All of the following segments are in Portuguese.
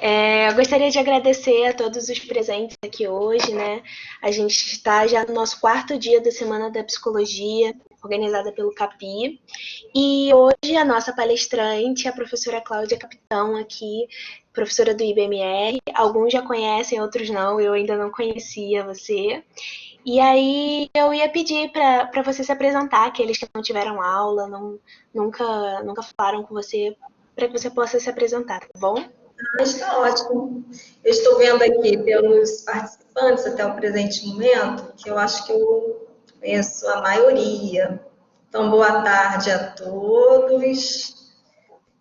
Eu gostaria de agradecer a todos os presentes aqui hoje, né? A gente está já no nosso quarto dia da Semana da Psicologia, organizada pelo CAPI. E hoje a nossa palestrante, a professora Cláudia Capitão aqui, professora do IBMR. Alguns já conhecem, outros não, eu ainda não conhecia você. E aí eu ia pedir para você se apresentar, aqueles que não tiveram aula, nunca falaram com você, para que você possa se apresentar, tá bom? Está ótimo. Eu estou vendo aqui pelos participantes até o presente momento, que eu acho que eu conheço a maioria. Então, boa tarde a todos.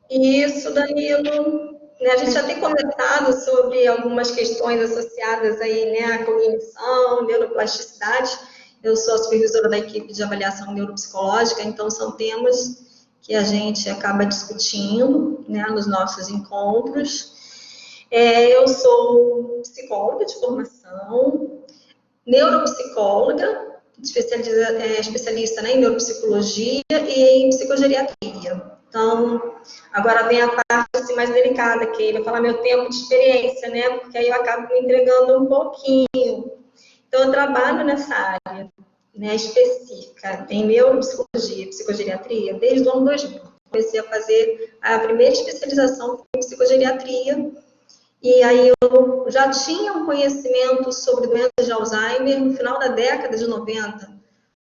Isso, Danilo. A gente já tem comentado sobre algumas questões associadas aí, né, à cognição, neuroplasticidade. Eu sou a supervisora da equipe de avaliação neuropsicológica, então são temas que a gente acaba discutindo, né, nos nossos encontros. Eu sou psicóloga de formação, neuropsicóloga, especialista, né, em neuropsicologia e em psicogeriatria. Então, agora vem a parte assim, mais delicada, que ele vai falar meu tempo de experiência, né, porque aí eu acabo me entregando um pouquinho. Então, eu trabalho nessa área, né, específica em neuropsicologia e psicogeriatria desde o ano 2000. Comecei a fazer a primeira especialização em psicogeriatria, e aí eu já tinha um conhecimento sobre doenças de Alzheimer no final da década de 90.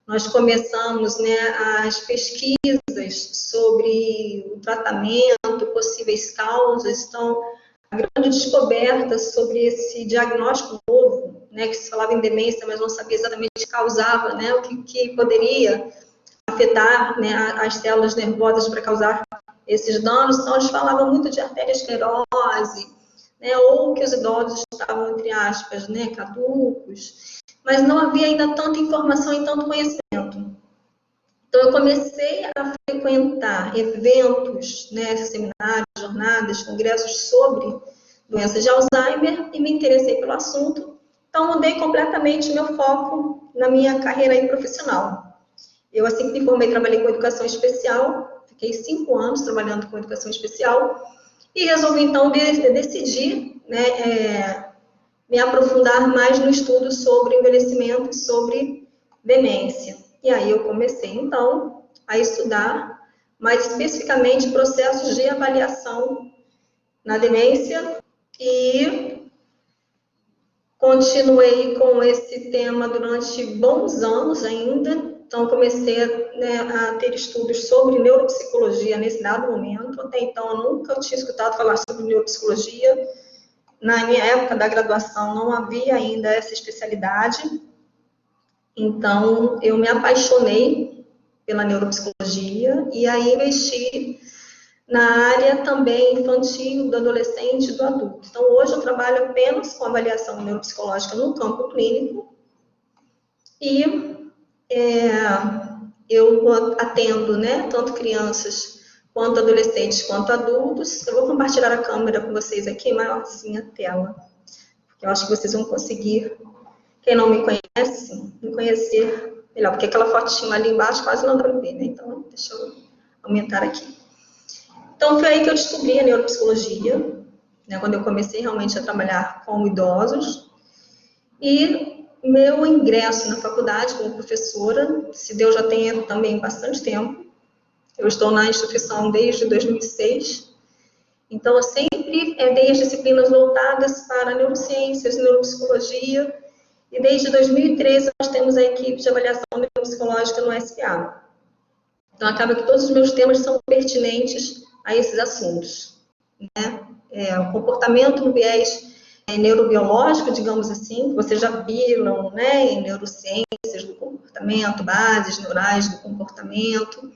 Nós começamos, né, as pesquisas sobre o tratamento, possíveis causas. Então, a grande descoberta sobre esse diagnóstico novo, né, que se falava em demência, mas não sabia exatamente o que causava, né, o que poderia afetar, né, as células nervosas para causar esses danos. Então, eles falavam muito de arteriosclerose, né, ou que os idosos estavam, entre aspas, né, caducos, mas não havia ainda tanta informação e tanto conhecimento. Então, eu comecei a frequentar eventos, né, seminários, jornadas, congressos sobre doenças de Alzheimer e me interessei pelo assunto. Então, mudei completamente o meu foco na minha carreira aí profissional. Eu, assim que me formei, trabalhei com educação especial, fiquei 5 anos trabalhando com educação especial e resolvi, então, decidir, né, me aprofundar mais no estudo sobre envelhecimento e sobre demência. E aí eu comecei, então, a estudar mais especificamente processos de avaliação na demência e continuei com esse tema durante bons anos ainda. Então, comecei, né, a ter estudos sobre neuropsicologia nesse dado momento. Até então, eu nunca tinha escutado falar sobre neuropsicologia. Na minha época da graduação, não havia ainda essa especialidade. Então, eu me apaixonei pela neuropsicologia e aí investi na área também infantil, do adolescente e do adulto. Então, hoje eu trabalho apenas com avaliação neuropsicológica no campo clínico e eu atendo, né, tanto crianças quanto adolescentes quanto adultos. Eu vou compartilhar a câmera com vocês aqui, maiorzinha a tela, porque eu acho que vocês vão conseguir, quem não me conhece, me conhecer melhor, porque aquela fotinha ali embaixo quase não dá para ver, né? Então, deixa eu aumentar aqui. Então, foi aí que eu descobri a neuropsicologia, né, quando eu comecei realmente a trabalhar com idosos. E meu ingresso na faculdade como professora, se Deus já tenha também bastante tempo, eu estou na instituição desde 2006, então eu sempre dei as disciplinas voltadas para neurociências, neuropsicologia, e desde 2013 nós temos a equipe de avaliação neuropsicológica no SPA. Então acaba que todos os meus temas são pertinentes a esses assuntos, né? O comportamento no viés neurobiológico, digamos assim, que vocês já viram, né, em neurociências do comportamento, bases neurais do comportamento,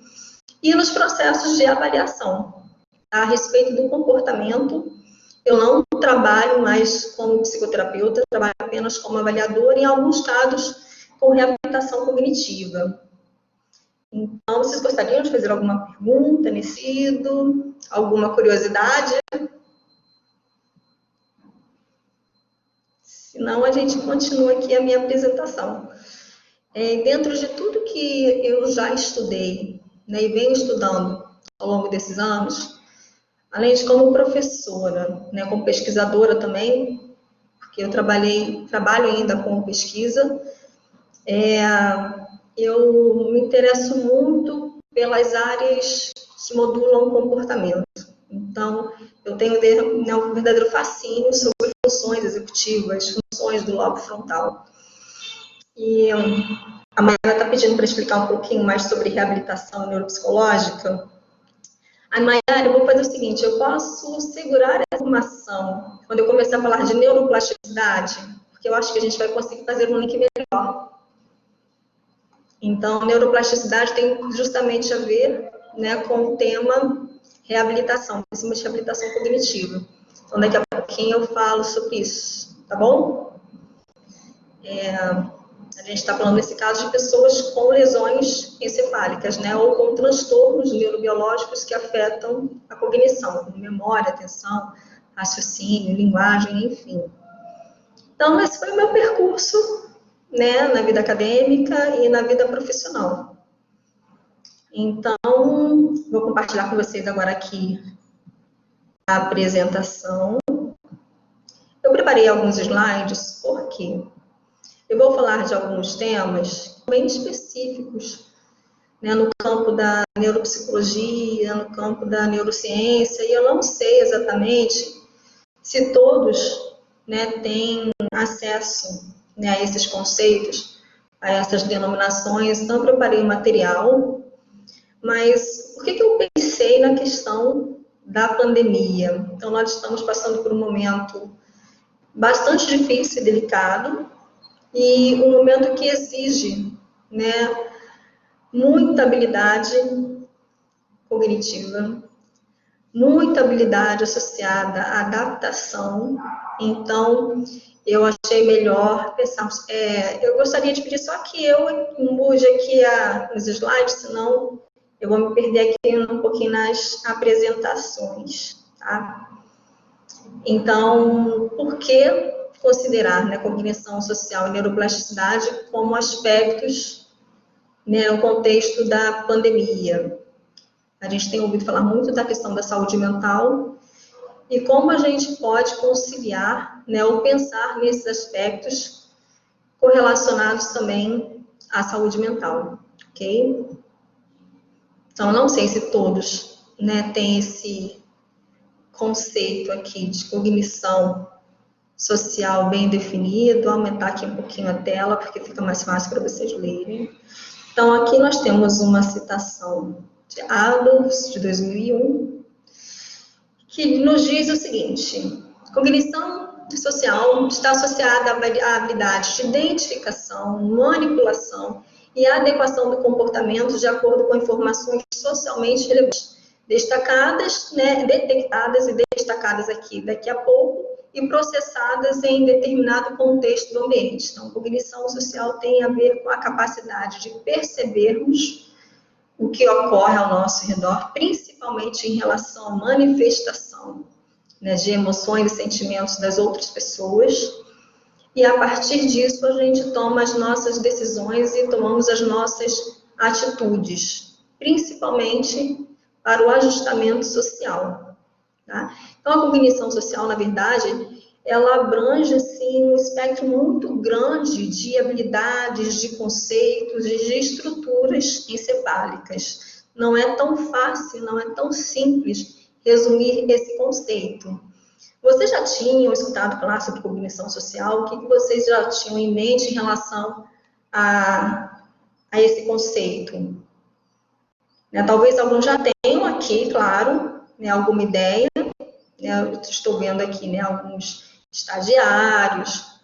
e nos processos de avaliação. A respeito do comportamento, eu não trabalho mais como psicoterapeuta, trabalho apenas como avaliadora, em alguns casos com reabilitação cognitiva. Então, vocês gostariam de fazer alguma pergunta nesse sentido? Alguma curiosidade? Senão, a gente continua aqui a minha apresentação. Dentro de tudo que eu já estudei, né, e venho estudando ao longo desses anos, além de como professora, né, como pesquisadora também, porque eu trabalho ainda com pesquisa, eu me interesso muito pelas áreas que modulam o comportamento. Então, eu tenho um verdadeiro fascínio sobre funções executivas, funções do lobo frontal. E a Mayara está pedindo para explicar um pouquinho mais sobre reabilitação neuropsicológica. A Mayara, eu vou fazer o seguinte, eu posso segurar essa informação quando eu começar a falar de neuroplasticidade, porque eu acho que a gente vai conseguir fazer um link melhor. Então, neuroplasticidade tem justamente a ver, né, com o tema reabilitação, em cima de reabilitação cognitiva. Então, daqui a pouquinho eu falo sobre isso, tá bom? A gente está falando, nesse caso, de pessoas com lesões encefálicas, né, ou com transtornos neurobiológicos que afetam a cognição, como memória, atenção, raciocínio, linguagem, enfim. Então, esse foi o meu percurso, né, na vida acadêmica e na vida profissional. Então, vou compartilhar com vocês agora aqui a apresentação. Eu preparei alguns slides, porque eu vou falar de alguns temas bem específicos, né, no campo da neuropsicologia, no campo da neurociência, e eu não sei exatamente se todos, né, têm acesso, né, a esses conceitos, a essas denominações. Então, eu preparei um material, mas por que eu pensei na questão da pandemia? Então, nós estamos passando por um momento bastante difícil e delicado, e um momento que exige, né, muita habilidade cognitiva, muita habilidade associada à adaptação. Então, eu achei melhor pensar. Eu gostaria de pedir só que eu mude aqui os slides, senão eu vou me perder aqui um pouquinho nas apresentações, tá? Então, por que considerar, né, cognição social e neuroplasticidade como aspectos, né, no contexto da pandemia? A gente tem ouvido falar muito da questão da saúde mental e como a gente pode conciliar, né, ou pensar nesses aspectos correlacionados também à saúde mental, ok? Então, não sei se todos, né, têm esse conceito aqui de cognição social bem definido. Vou aumentar aqui um pouquinho a tela, porque fica mais fácil para vocês lerem. Então, aqui nós temos uma citação de Adolf, de 2001, que nos diz o seguinte: cognição social está associada a habilidades de identificação, manipulação e adequação do comportamento de acordo com informações socialmente relevantes, destacadas, né, detectadas e destacadas aqui daqui a pouco, e processadas em determinado contexto do ambiente. Então, cognição social tem a ver com a capacidade de percebermos o que ocorre ao nosso redor, principalmente em relação à manifestação, né, de emoções e sentimentos das outras pessoas, e a partir disso a gente toma as nossas decisões e tomamos as nossas atitudes, principalmente para o ajustamento social, tá? Então, a cognição social, na verdade, ela abrange assim, um espectro muito grande de habilidades, de conceitos e de estruturas encefálicas. Não é tão fácil, não é tão simples resumir esse conceito. Vocês já tinham escutado falar sobre cognição social? O que vocês já tinham em mente em relação a esse conceito? Né, talvez alguns já tenham aqui, claro, né, alguma ideia. Eu estou vendo aqui, né, alguns estagiários,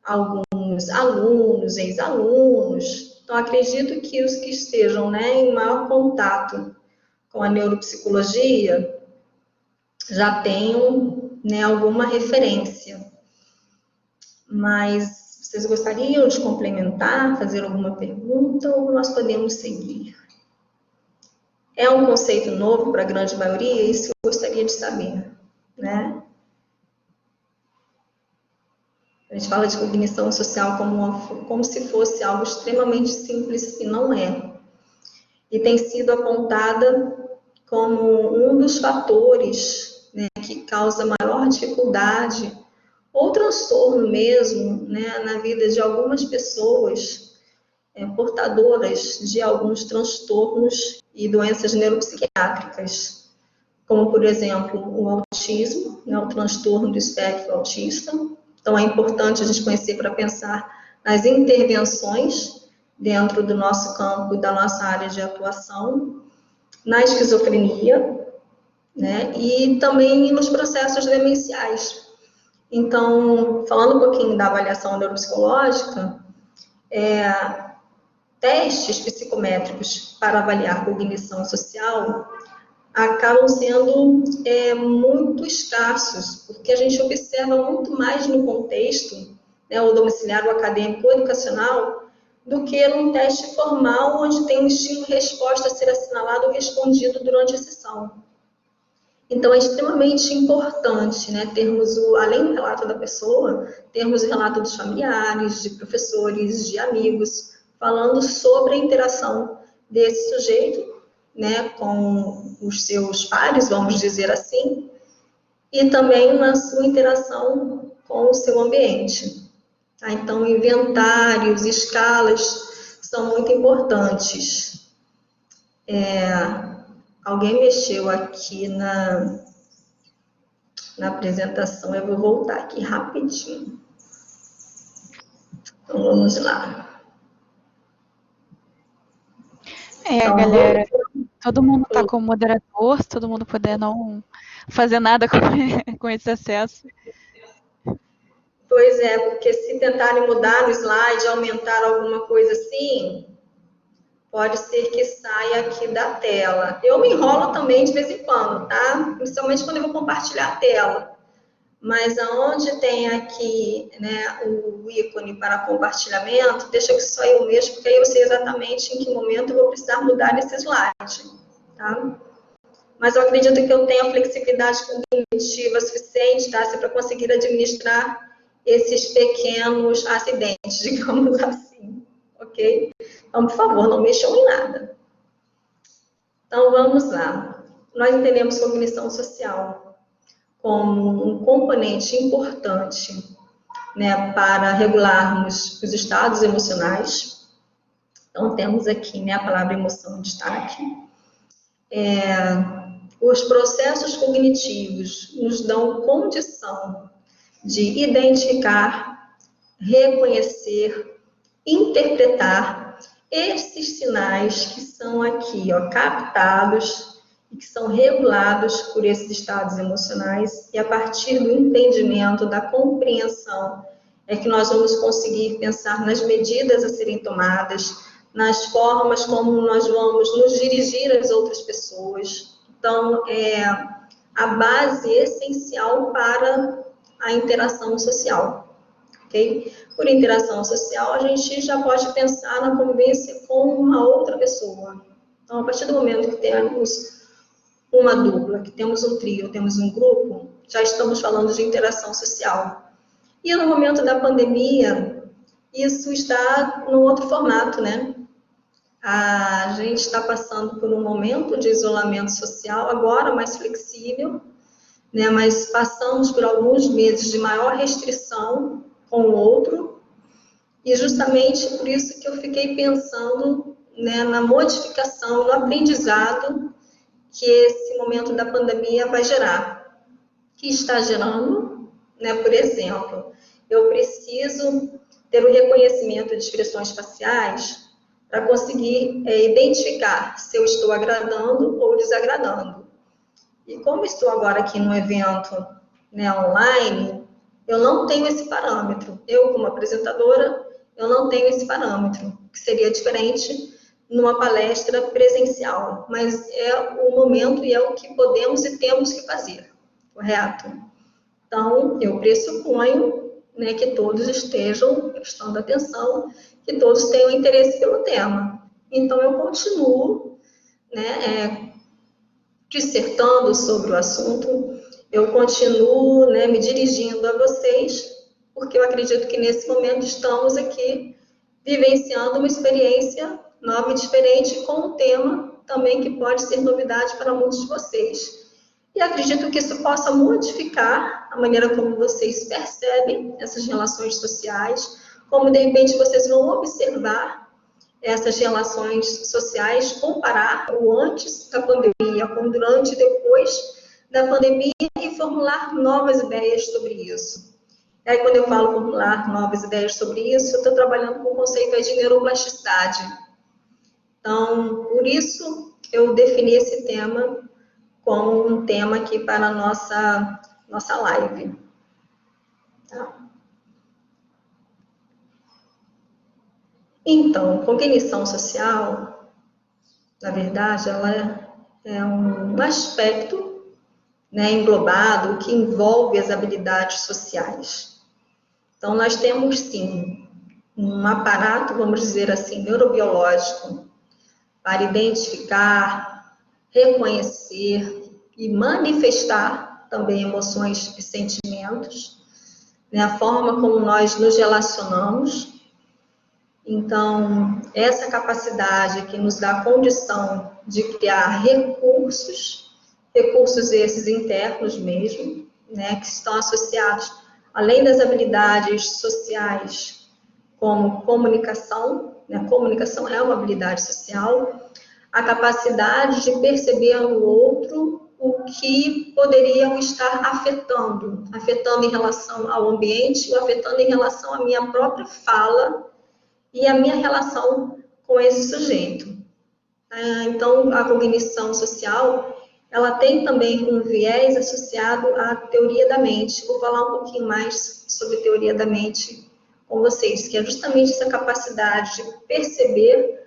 alguns alunos, ex-alunos. Então, acredito que os que estejam, né, em maior contato com a neuropsicologia já tenham, né, alguma referência. Mas vocês gostariam de complementar, fazer alguma pergunta, ou nós podemos seguir? É um conceito novo para a grande maioria? Isso eu gostaria de saber, né? A gente fala de cognição social como se fosse algo extremamente simples, e não é. E tem sido apontada como um dos fatores, né, que causa maior dificuldade ou transtorno mesmo, né, na vida de algumas pessoas portadoras de alguns transtornos e doenças neuropsiquiátricas, como, por exemplo, o autismo, né, o transtorno do espectro autista. Então, é importante a gente conhecer para pensar nas intervenções dentro do nosso campo e da nossa área de atuação, na esquizofrenia, né, e também nos processos demenciais. Então, falando um pouquinho da avaliação neuropsicológica, testes psicométricos para avaliar cognição social acabam sendo muito escassos, porque a gente observa muito mais no contexto, né, o domiciliar, o acadêmico, o educacional, do que num teste formal, onde tem um estímulo-resposta a ser assinalado ou respondido durante a sessão. Então, é extremamente importante, né, termos, além do relato da pessoa, termos o relato dos familiares, de professores, de amigos, falando sobre a interação desse sujeito, né, com os seus pares, vamos dizer assim, e também na sua interação com o seu ambiente. Tá? Então, inventários, escalas são muito importantes. Alguém mexeu aqui na apresentação, eu vou voltar aqui rapidinho. Então, vamos lá. Então, galera, todo mundo está como moderador, se todo mundo puder não fazer nada com esse acesso. Pois é, porque se tentarem mudar no slide, aumentar alguma coisa assim, pode ser que saia aqui da tela. Eu me enrolo também de vez em quando, tá? Principalmente quando eu vou compartilhar a tela. Mas aonde tem aqui, né, o ícone para compartilhamento, deixa que só eu mesmo, porque aí eu sei exatamente em que momento eu vou precisar mudar esse slide, tá? Mas eu acredito que eu tenho a flexibilidade cognitiva suficiente, tá? Para conseguir administrar esses pequenos acidentes, digamos assim, ok? Então, por favor, não mexam em nada. Então, vamos lá. Nós entendemos cognição social como um componente importante, né, para regularmos os estados emocionais. Então, temos aqui, né, a palavra emoção em destaque. Os processos cognitivos nos dão condição de identificar, reconhecer, interpretar esses sinais que são aqui, ó, captados e que são regulados por esses estados emocionais, e a partir do entendimento, da compreensão, é que nós vamos conseguir pensar nas medidas a serem tomadas, nas formas como nós vamos nos dirigir às outras pessoas. Então, é a base essencial para a interação social, ok? Por interação social, a gente já pode pensar na convivência com uma outra pessoa. Então, a partir do momento que temos uma dupla, que temos um trio, temos um grupo, já estamos falando de interação social. E no momento da pandemia, isso está num outro formato, né? A gente está passando por um momento de isolamento social, agora mais flexível, né? Mas passamos por alguns meses de maior restrição com o outro, e justamente por isso que eu fiquei pensando, né, na modificação, no aprendizado que esse momento da pandemia vai gerar, que está gerando, né, por exemplo, eu preciso ter o reconhecimento de expressões faciais para conseguir identificar se eu estou agradando ou desagradando. E como estou agora aqui no evento, né, online, eu não tenho esse parâmetro. Eu, como apresentadora, eu não tenho esse parâmetro, que seria diferente numa palestra presencial, mas é o momento e é o que podemos e temos que fazer, correto? Então, eu pressuponho, né, que todos estejam prestando atenção, que todos tenham interesse pelo tema. Então, eu continuo, né, dissertando sobre o assunto, eu continuo, né, me dirigindo a vocês, porque eu acredito que nesse momento estamos aqui vivenciando uma experiência nova e diferente com um tema também que pode ser novidade para muitos de vocês. E acredito que isso possa modificar a maneira como vocês percebem essas relações sociais, como de repente vocês vão observar essas relações sociais, comparar o antes da pandemia com durante e depois da pandemia e formular novas ideias sobre isso. E aí, quando eu falo formular novas ideias sobre isso, eu estou trabalhando com o conceito de neuroplasticidade. Então, por isso, eu defini esse tema como um tema aqui para a nossa live. Tá? Então, cognição social, na verdade, ela é um aspecto, né, englobado que envolve as habilidades sociais. Então, nós temos, sim, um aparato, vamos dizer assim, neurobiológico para identificar, reconhecer e manifestar também emoções e sentimentos, né, a forma como nós nos relacionamos. Então, essa capacidade que nos dá a condição de criar recursos esses internos mesmo, né, que estão associados, além das habilidades sociais, como comunicação, né, comunicação é uma habilidade social, a capacidade de perceber no outro o que poderiam estar afetando em relação ao ambiente, ou afetando em relação à minha própria fala, e a minha relação com esse sujeito. Então, a cognição social, ela tem também um viés associado à teoria da mente. Vou falar um pouquinho mais sobre teoria da mente com vocês, que é justamente essa capacidade de perceber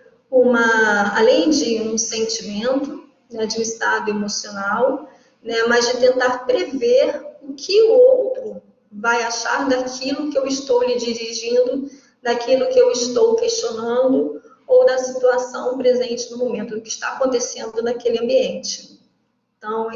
além de um sentimento, né, de um estado emocional, né, mas de tentar prever o que o outro vai achar daquilo que eu estou lhe dirigindo, daquilo que eu estou questionando ou da situação presente no momento, do que está acontecendo naquele ambiente. Então,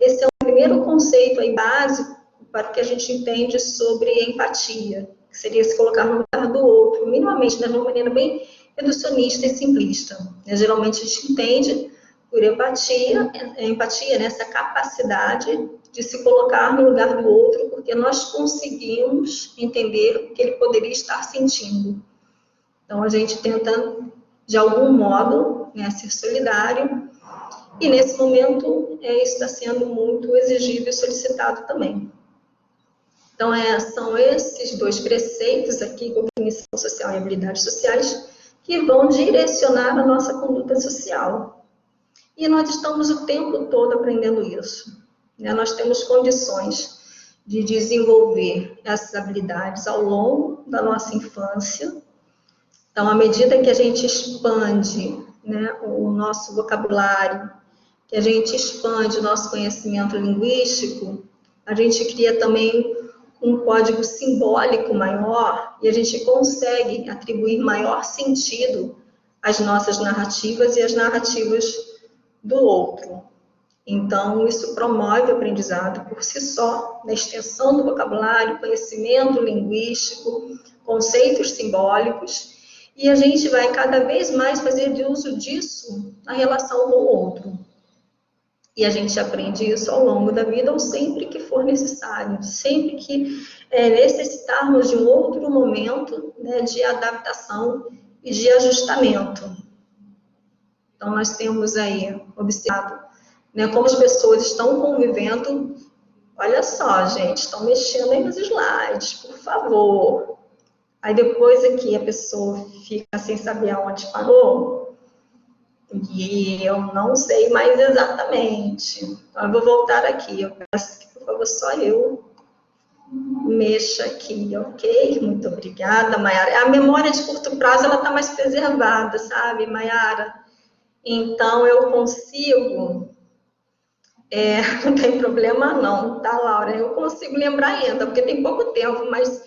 esse é o primeiro conceito aí básico para o que a gente entende sobre empatia, que seria se colocar no lugar do outro, minimamente, de uma maneira bem reducionista e simplista. Geralmente a gente entende por empatia, nessa capacidade de se colocar no lugar do outro, porque nós conseguimos entender o que ele poderia estar sentindo. Então, a gente tenta, de algum modo, né, ser solidário, e nesse momento isso está sendo muito exigido e solicitado também. Então, são esses dois preceitos aqui, cognição social e habilidades sociais, que vão direcionar a nossa conduta social. E nós estamos o tempo todo aprendendo isso. Nós temos condições de desenvolver essas habilidades ao longo da nossa infância. Então, à medida que a gente expande, né, o nosso vocabulário, que a gente expande o nosso conhecimento linguístico, a gente cria também um código simbólico maior e a gente consegue atribuir maior sentido às nossas narrativas e às narrativas do outro. Então, isso promove o aprendizado por si só, na extensão do vocabulário, conhecimento linguístico, conceitos simbólicos, e a gente vai cada vez mais fazer de uso disso na relação com o outro. E a gente aprende isso ao longo da vida, ou sempre que for necessário, sempre que necessitarmos de um outro momento, né, de adaptação e de ajustamento. Então, nós temos aí observado, né, como as pessoas estão convivendo. Olha só, gente, estão mexendo aí nos slides, por favor. Aí depois aqui a pessoa fica sem saber aonde parou. E eu não sei mais exatamente. Então, eu vou voltar aqui. Eu peço que, por favor, só eu mexa aqui, ok? Muito obrigada, Maiara. A memória de curto prazo, ela está mais preservada, sabe, Maiara? Então, eu consigo... não tem problema não, tá, Laura? Eu consigo lembrar ainda, porque tem pouco tempo, mas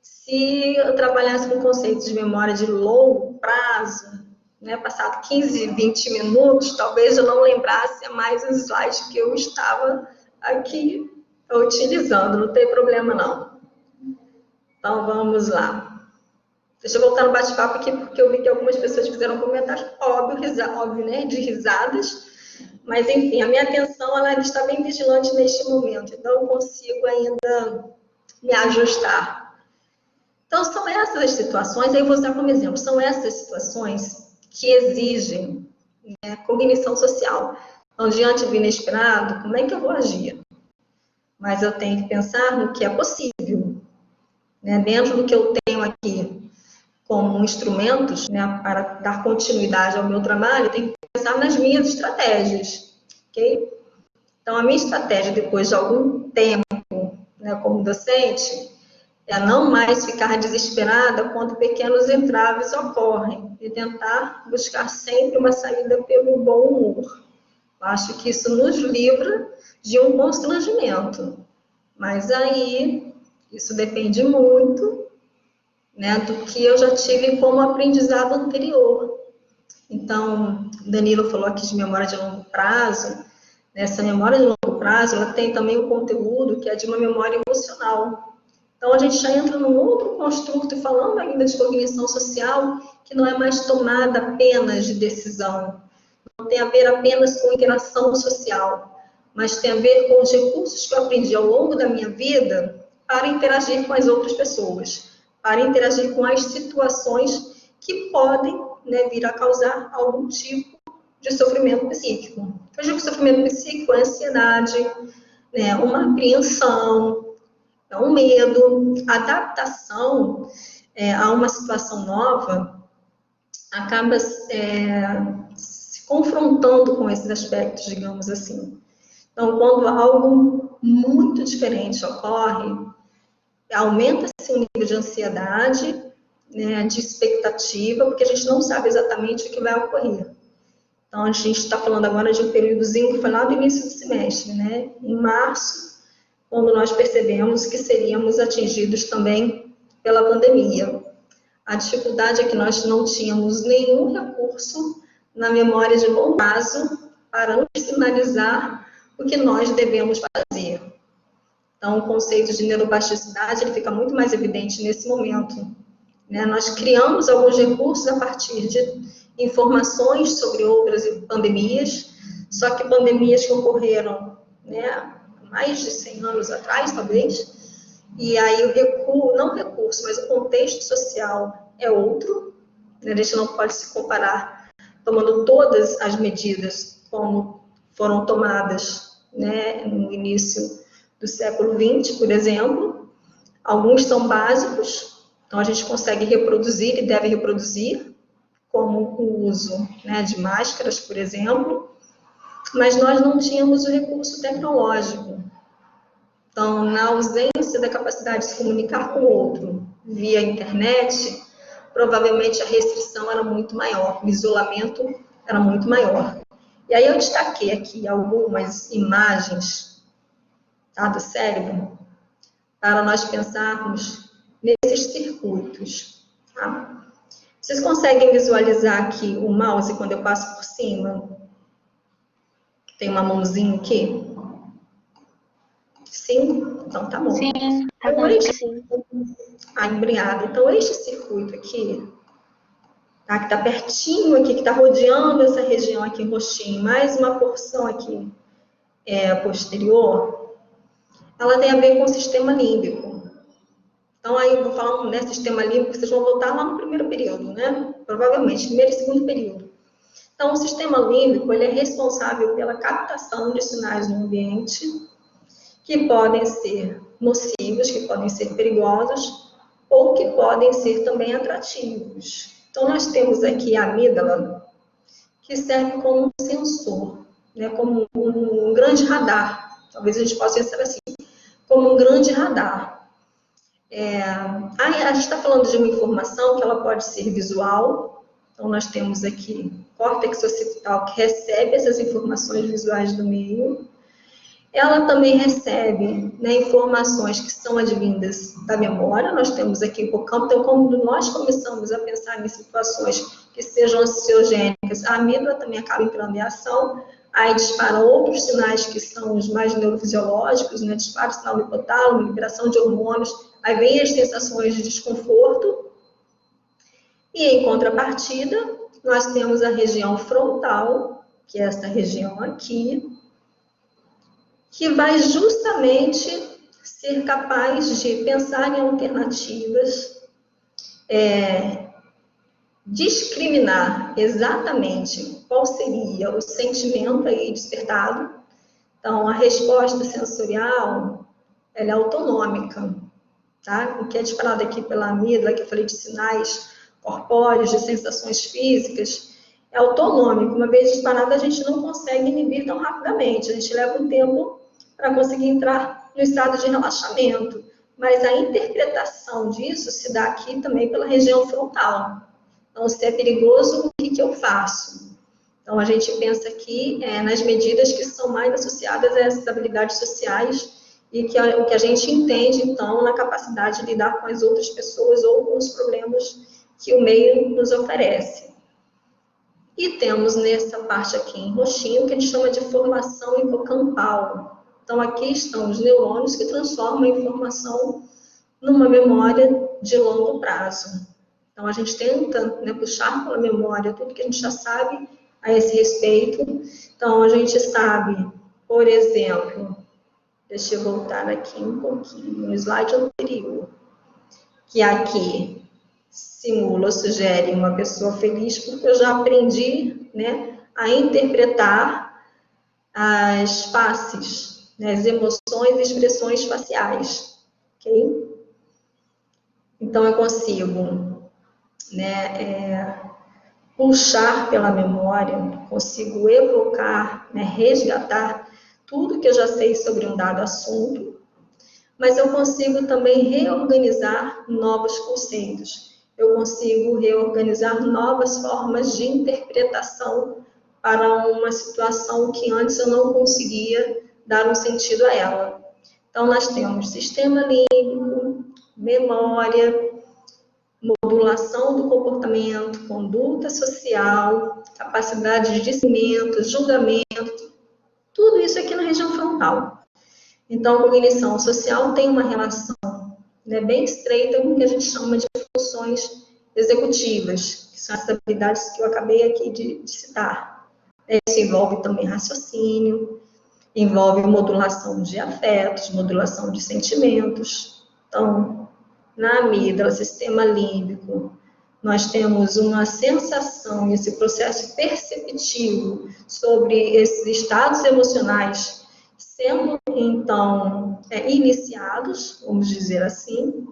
se eu trabalhasse com conceitos de memória de longo prazo, né, passado 15, 20 minutos, talvez eu não lembrasse mais os slides que eu estava aqui utilizando, não tem problema não. Então, vamos lá. Deixa eu voltar no bate-papo aqui, porque eu vi que algumas pessoas fizeram comentários óbvio, né, de risadas. Mas, enfim, a minha atenção ela está bem vigilante neste momento. Então, eu consigo ainda me ajustar. Então, são essas as situações, aí eu vou usar como exemplo, são essas situações que exigem, né, cognição social. Então, diante do inesperado, como é que eu vou agir? Mas eu tenho que pensar no que é possível, né, dentro do que eu tenho aqui como instrumentos, né, para dar continuidade ao meu trabalho, eu tenho que pensar nas minhas estratégias, ok? Então, a minha estratégia, depois de algum tempo, né, como docente, é não mais ficar desesperada quando pequenos entraves ocorrem e tentar buscar sempre uma saída pelo bom humor. Eu acho que isso nos livra de um constrangimento. Mas aí, isso depende muito, né, do que eu já tive como aprendizado anterior. Então, Danilo falou aqui de memória de longo prazo. Essa memória de longo prazo, ela tem também um conteúdo que é de uma memória emocional. Então, a gente já entra num outro construto, falando ainda de cognição social, que não é mais tomada apenas de decisão. Não tem a ver apenas com interação social, mas tem a ver com os recursos que eu aprendi ao longo da minha vida para interagir com as outras pessoas, para interagir com as situações que podem, né, vir a causar algum tipo de sofrimento psíquico. Eu digo que sofrimento psíquico é ansiedade, né, uma apreensão, um medo, adaptação a uma situação nova, acaba se confrontando com esses aspectos, digamos assim. Então, quando algo muito diferente ocorre, aumenta-se o nível de ansiedade, né, de expectativa, porque a gente não sabe exatamente o que vai ocorrer. Então, a gente está falando agora de um períodozinho que foi lá do início do semestre, né? Em março, quando nós percebemos que seríamos atingidos também pela pandemia. A dificuldade é que nós não tínhamos nenhum recurso na memória de longo prazo para nos sinalizar o que nós devemos fazer. Então, o conceito de neuroplasticidade ele fica muito mais evidente nesse momento, né? Nós criamos alguns recursos a partir de informações sobre outras pandemias, só que pandemias que ocorreram, né, mais de 100 anos atrás, talvez, e aí não o recurso, mas o contexto social é outro, né? A gente não pode se comparar tomando todas as medidas como foram tomadas, né, no início do século XX, por exemplo. Alguns são básicos, então a gente consegue reproduzir e deve reproduzir, como o uso, né, de máscaras, por exemplo, mas nós não tínhamos o recurso tecnológico. Então, na ausência da capacidade de se comunicar com o outro via internet, provavelmente a restrição era muito maior, o isolamento era muito maior. E aí eu destaquei aqui algumas imagens, tá, do cérebro, para nós pensarmos nesses circuitos, tá? Vocês conseguem visualizar aqui o mouse quando eu passo por cima? Tem uma mãozinha aqui? Sim? Então tá bom. Sim, tá Então, bom, sim. obrigada. Então, este circuito aqui, tá, que está pertinho aqui, que está rodeando essa região aqui em roxinho, mais uma porção aqui posterior, ela tem a ver com o sistema límbico. Então, aí eu vou falar, né, sistema límbico, vocês vão voltar lá no primeiro período, né? Provavelmente, primeiro e segundo período. Então, o sistema límbico, ele é responsável pela captação de sinais no ambiente, que podem ser nocivos, que podem ser perigosos, ou que podem ser também atrativos. Então, nós temos aqui a amígdala, que serve como um sensor, né, como um grande radar. Talvez a gente possa pensar assim, como um grande radar. A gente está falando de uma informação que ela pode ser visual. Então, nós temos aqui córtex occipital que recebe essas informações visuais do meio. Ela também recebe, né, informações que são advindas da memória. Nós temos aqui o hipocampo. Então, quando nós começamos a pensar em situações que sejam ansiogênicas, a amígdala também acaba entrando em ação. Aí dispara outros sinais que são os mais neurofisiológicos, né? Dispara o sinal do hipotálamo, liberação de hormônios. Aí vem as sensações de desconforto, E, em contrapartida, nós temos a região frontal, que é essa região aqui, que vai justamente ser capaz de pensar em alternativas, discriminar exatamente qual seria o sentimento aí despertado. Então, a resposta sensorial, ela é autonômica, tá? O que é disparado aqui pela amígdala, que eu falei de sinais corpóreos, de sensações físicas, é autonômico. Uma vez disparado, a gente não consegue inibir tão rapidamente. A gente leva um tempo para conseguir entrar no estado de relaxamento. Mas a interpretação disso se dá aqui também pela região frontal. Então, se é perigoso, o que eu faço? Então, a gente pensa aqui nas medidas que são mais associadas a essas habilidades sociais e que o que a gente entende, então, na capacidade de lidar com as outras pessoas ou com os problemas que o meio nos oferece. E temos nessa parte aqui em roxinho, que a gente chama de formação hipocampal. Então, aqui estão os neurônios que transformam a informação numa memória de longo prazo. Então, a gente tenta puxar pela memória tudo que a gente já sabe a esse respeito. Então, a gente sabe, por exemplo, deixa eu voltar aqui um pouquinho, no slide anterior, que aqui simula, sugere uma pessoa feliz, porque eu já aprendi a interpretar as faces, as emoções e expressões faciais, ok? Então, eu consigo puxar pela memória, consigo evocar, resgatar tudo que eu já sei sobre um dado assunto, mas eu consigo também reorganizar novos conceitos. Eu consigo reorganizar novas formas de interpretação para uma situação que antes eu não conseguia dar um sentido a ela. Então, nós temos sistema límbico, memória, modulação do comportamento, conduta social, capacidade de discernimento, julgamento, tudo isso aqui na região frontal. Então, a cognição social tem uma relação bem estreita com o que a gente chama de funções executivas, que são as habilidades que eu acabei aqui de citar. Isso envolve também raciocínio, envolve modulação de afetos, modulação de sentimentos. Então, na amígdala, sistema límbico, nós temos uma sensação, esse processo perceptivo sobre esses estados emocionais sendo, então, iniciados, vamos dizer assim,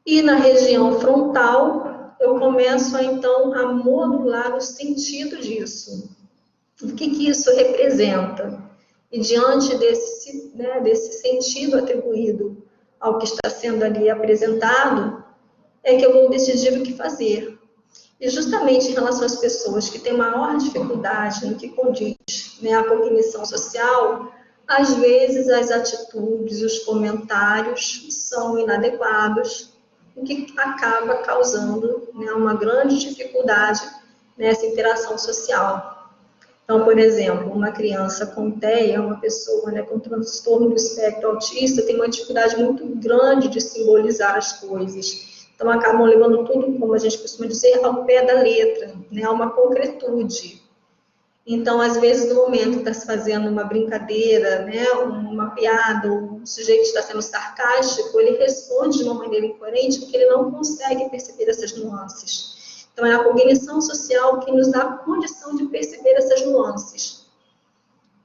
e na região frontal, eu começo, então, a modular o sentido disso. O que isso representa? E diante desse sentido atribuído ao que está sendo ali apresentado, é que eu vou decidir o que fazer. E justamente em relação às pessoas que têm maior dificuldade no que condiz à cognição social, às vezes as atitudes, os comentários são inadequados, o que acaba causando uma grande dificuldade nessa interação social. Então, por exemplo, uma criança com TEA, uma pessoa com transtorno do espectro autista, tem uma dificuldade muito grande de simbolizar as coisas. Então, acabam levando tudo, como a gente costuma dizer, ao pé da letra, a uma concretude. Então, às vezes, no momento que está se fazendo uma brincadeira, uma piada, o sujeito está sendo sarcástico, ele responde de uma maneira incoerente porque ele não consegue perceber essas nuances. Então, é a cognição social que nos dá a condição de perceber essas nuances.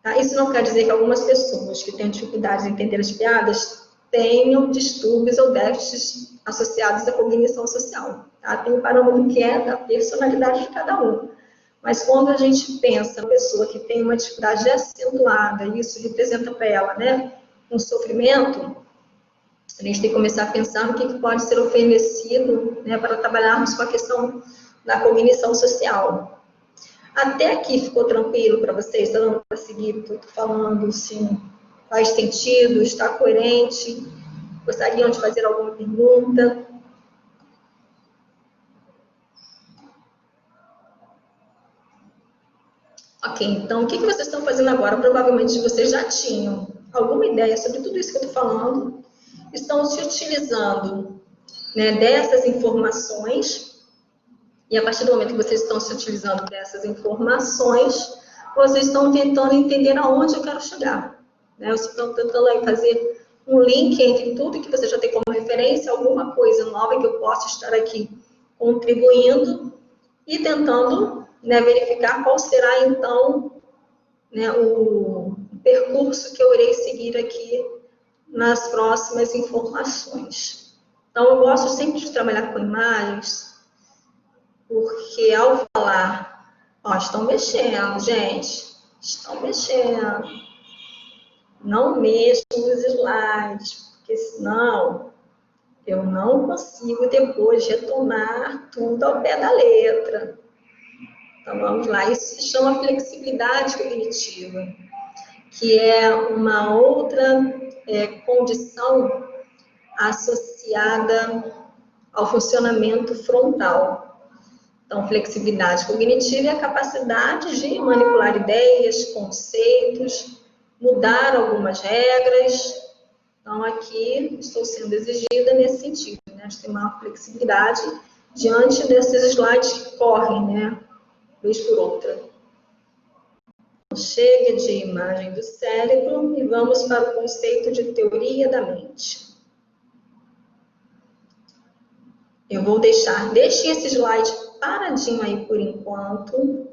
Tá? Isso não quer dizer que algumas pessoas que têm dificuldades em entender as piadas tenham distúrbios ou déficits associados à cognição social. Tá? Tem um parâmetro que é da personalidade de cada um. Mas quando a gente pensa na pessoa que tem uma dificuldade acentuada, e isso representa para ela um sofrimento, a gente tem que começar a pensar no que pode ser oferecido para trabalharmos com a questão da cognição social. Até aqui ficou tranquilo para vocês? Está dando para seguir o que eu estou falando? Sim, faz sentido? Está coerente? Gostariam de fazer alguma pergunta? Ok, então o que vocês estão fazendo agora? Provavelmente vocês já tinham alguma ideia sobre tudo isso que eu estou falando, estão se utilizando dessas informações E a partir do momento que vocês estão se utilizando dessas informações, vocês estão tentando entender aonde eu quero chegar. Né? Vocês estão tentando aí fazer um link entre tudo que você já tem como referência, alguma coisa nova que eu possa estar aqui contribuindo e tentando, né, verificar qual será, então, né, o percurso que eu irei seguir aqui nas próximas informações. Então, eu gosto sempre de trabalhar com imagens, porque ao falar, ó, estão mexendo, gente, estão mexendo, não mexam nos slides, porque senão eu não consigo depois retomar tudo ao pé da letra. Então, vamos lá. Isso se chama flexibilidade cognitiva, que é uma outra condição associada ao funcionamento frontal. Então, flexibilidade cognitiva é a capacidade de manipular ideias, conceitos, mudar algumas regras. Então, aqui estou sendo exigida nesse sentido, né, de ter uma flexibilidade diante desses slides que correm, né, vez por outra. Chega de imagem do cérebro e vamos para o conceito de teoria da mente. Eu vou deixe esse slide paradinho aí por enquanto.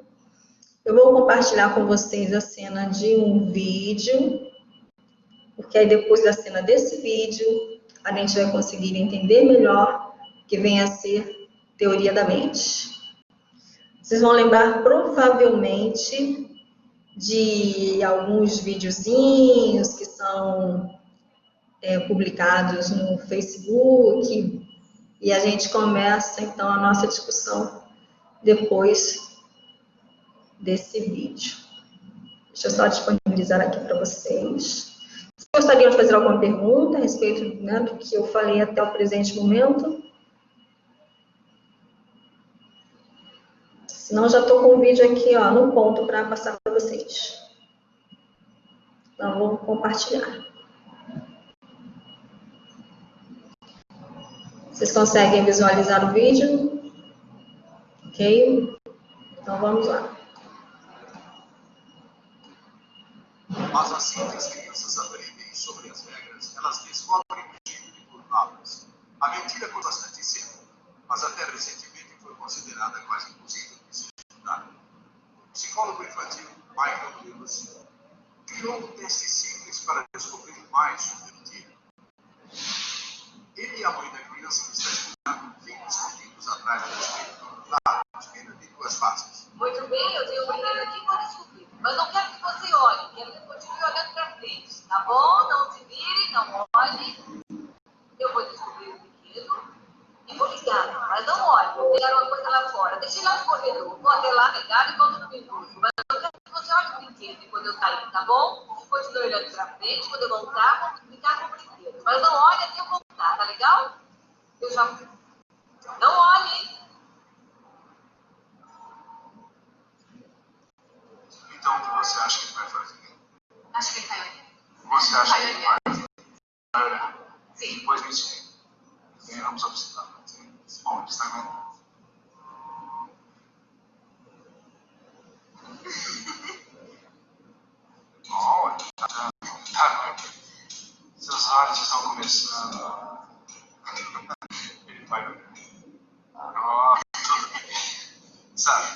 Eu vou compartilhar com vocês a cena de um vídeo, porque aí depois da cena desse vídeo, a gente vai conseguir entender melhor o que vem a ser teoria da mente. Vocês vão lembrar provavelmente de alguns videozinhos que são publicados no Facebook, e a gente começa então a nossa discussão depois desse vídeo. Deixa eu só disponibilizar aqui para vocês. Se gostariam de fazer alguma pergunta a respeito, né, do que eu falei até o presente momento? Senão já estou com o vídeo aqui, ó, no ponto para passar para vocês. Então, vou compartilhar. Vocês conseguem visualizar o vídeo? Ok? Então, vamos lá. Mas assim que as crianças aprendem sobre as regras, elas descobrem um jeito de burlá-las. A mentira foi bastante cedo, mas até recentemente foi considerada quase impossível de se estudar. O psicólogo infantil Michael Lewis criou um teste simples para descobrir mais sobre a mentira. Ele e a mãe da criança que está estudando ficam escondidos atrás do espelho. Lá, o espelho tem duas faces. Muito bem, eu tenho um brinquedo aqui para descobrir. Mas não quero que você olhe, quero que continue olhando para frente. Tá bom? Não se vire, não olhe. Eu vou descobrir o brinquedo e vou ligar. Mas não olhe, vou pegar uma coisa lá fora. Deixe lá no corredor. Vou até lá, pegar e volto no minuto. Mas eu quero que você olhe o brinquedo quando eu sair, tá bom? Continue olhando para frente. Quando eu voltar, vou brincar com o brinquedo. Mas não olhe até eu voltar, tá legal? Eu já... Não olhe. Então, o que você acha que ele vai fazer? Acho que ele vai olhar. Você acha que ele vai olhar? Sim. Depois me explica. Vamos observar. Bom, ele está aguentando. Olha, tá. Seus olhos estão começando. Ele vai olhar. Tudo bem. Sabe,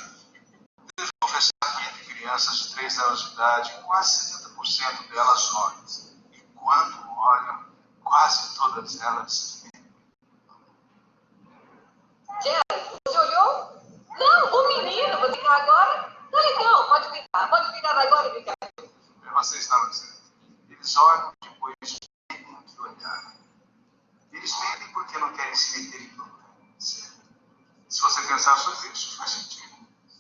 devo confessar que entre crianças de 3 anos de idade, quase 70% delas olham. E quando olham, quase todas elas. Jerry, você olhou? Não, o menino, vou brincar agora. Tá legal, pode brincar agora e brincar. Você estava dizendo. Eles olham e depois têm que olhar. Eles mentem porque não querem se meter em problemas. Se você pensar sobre isso, faz sentido.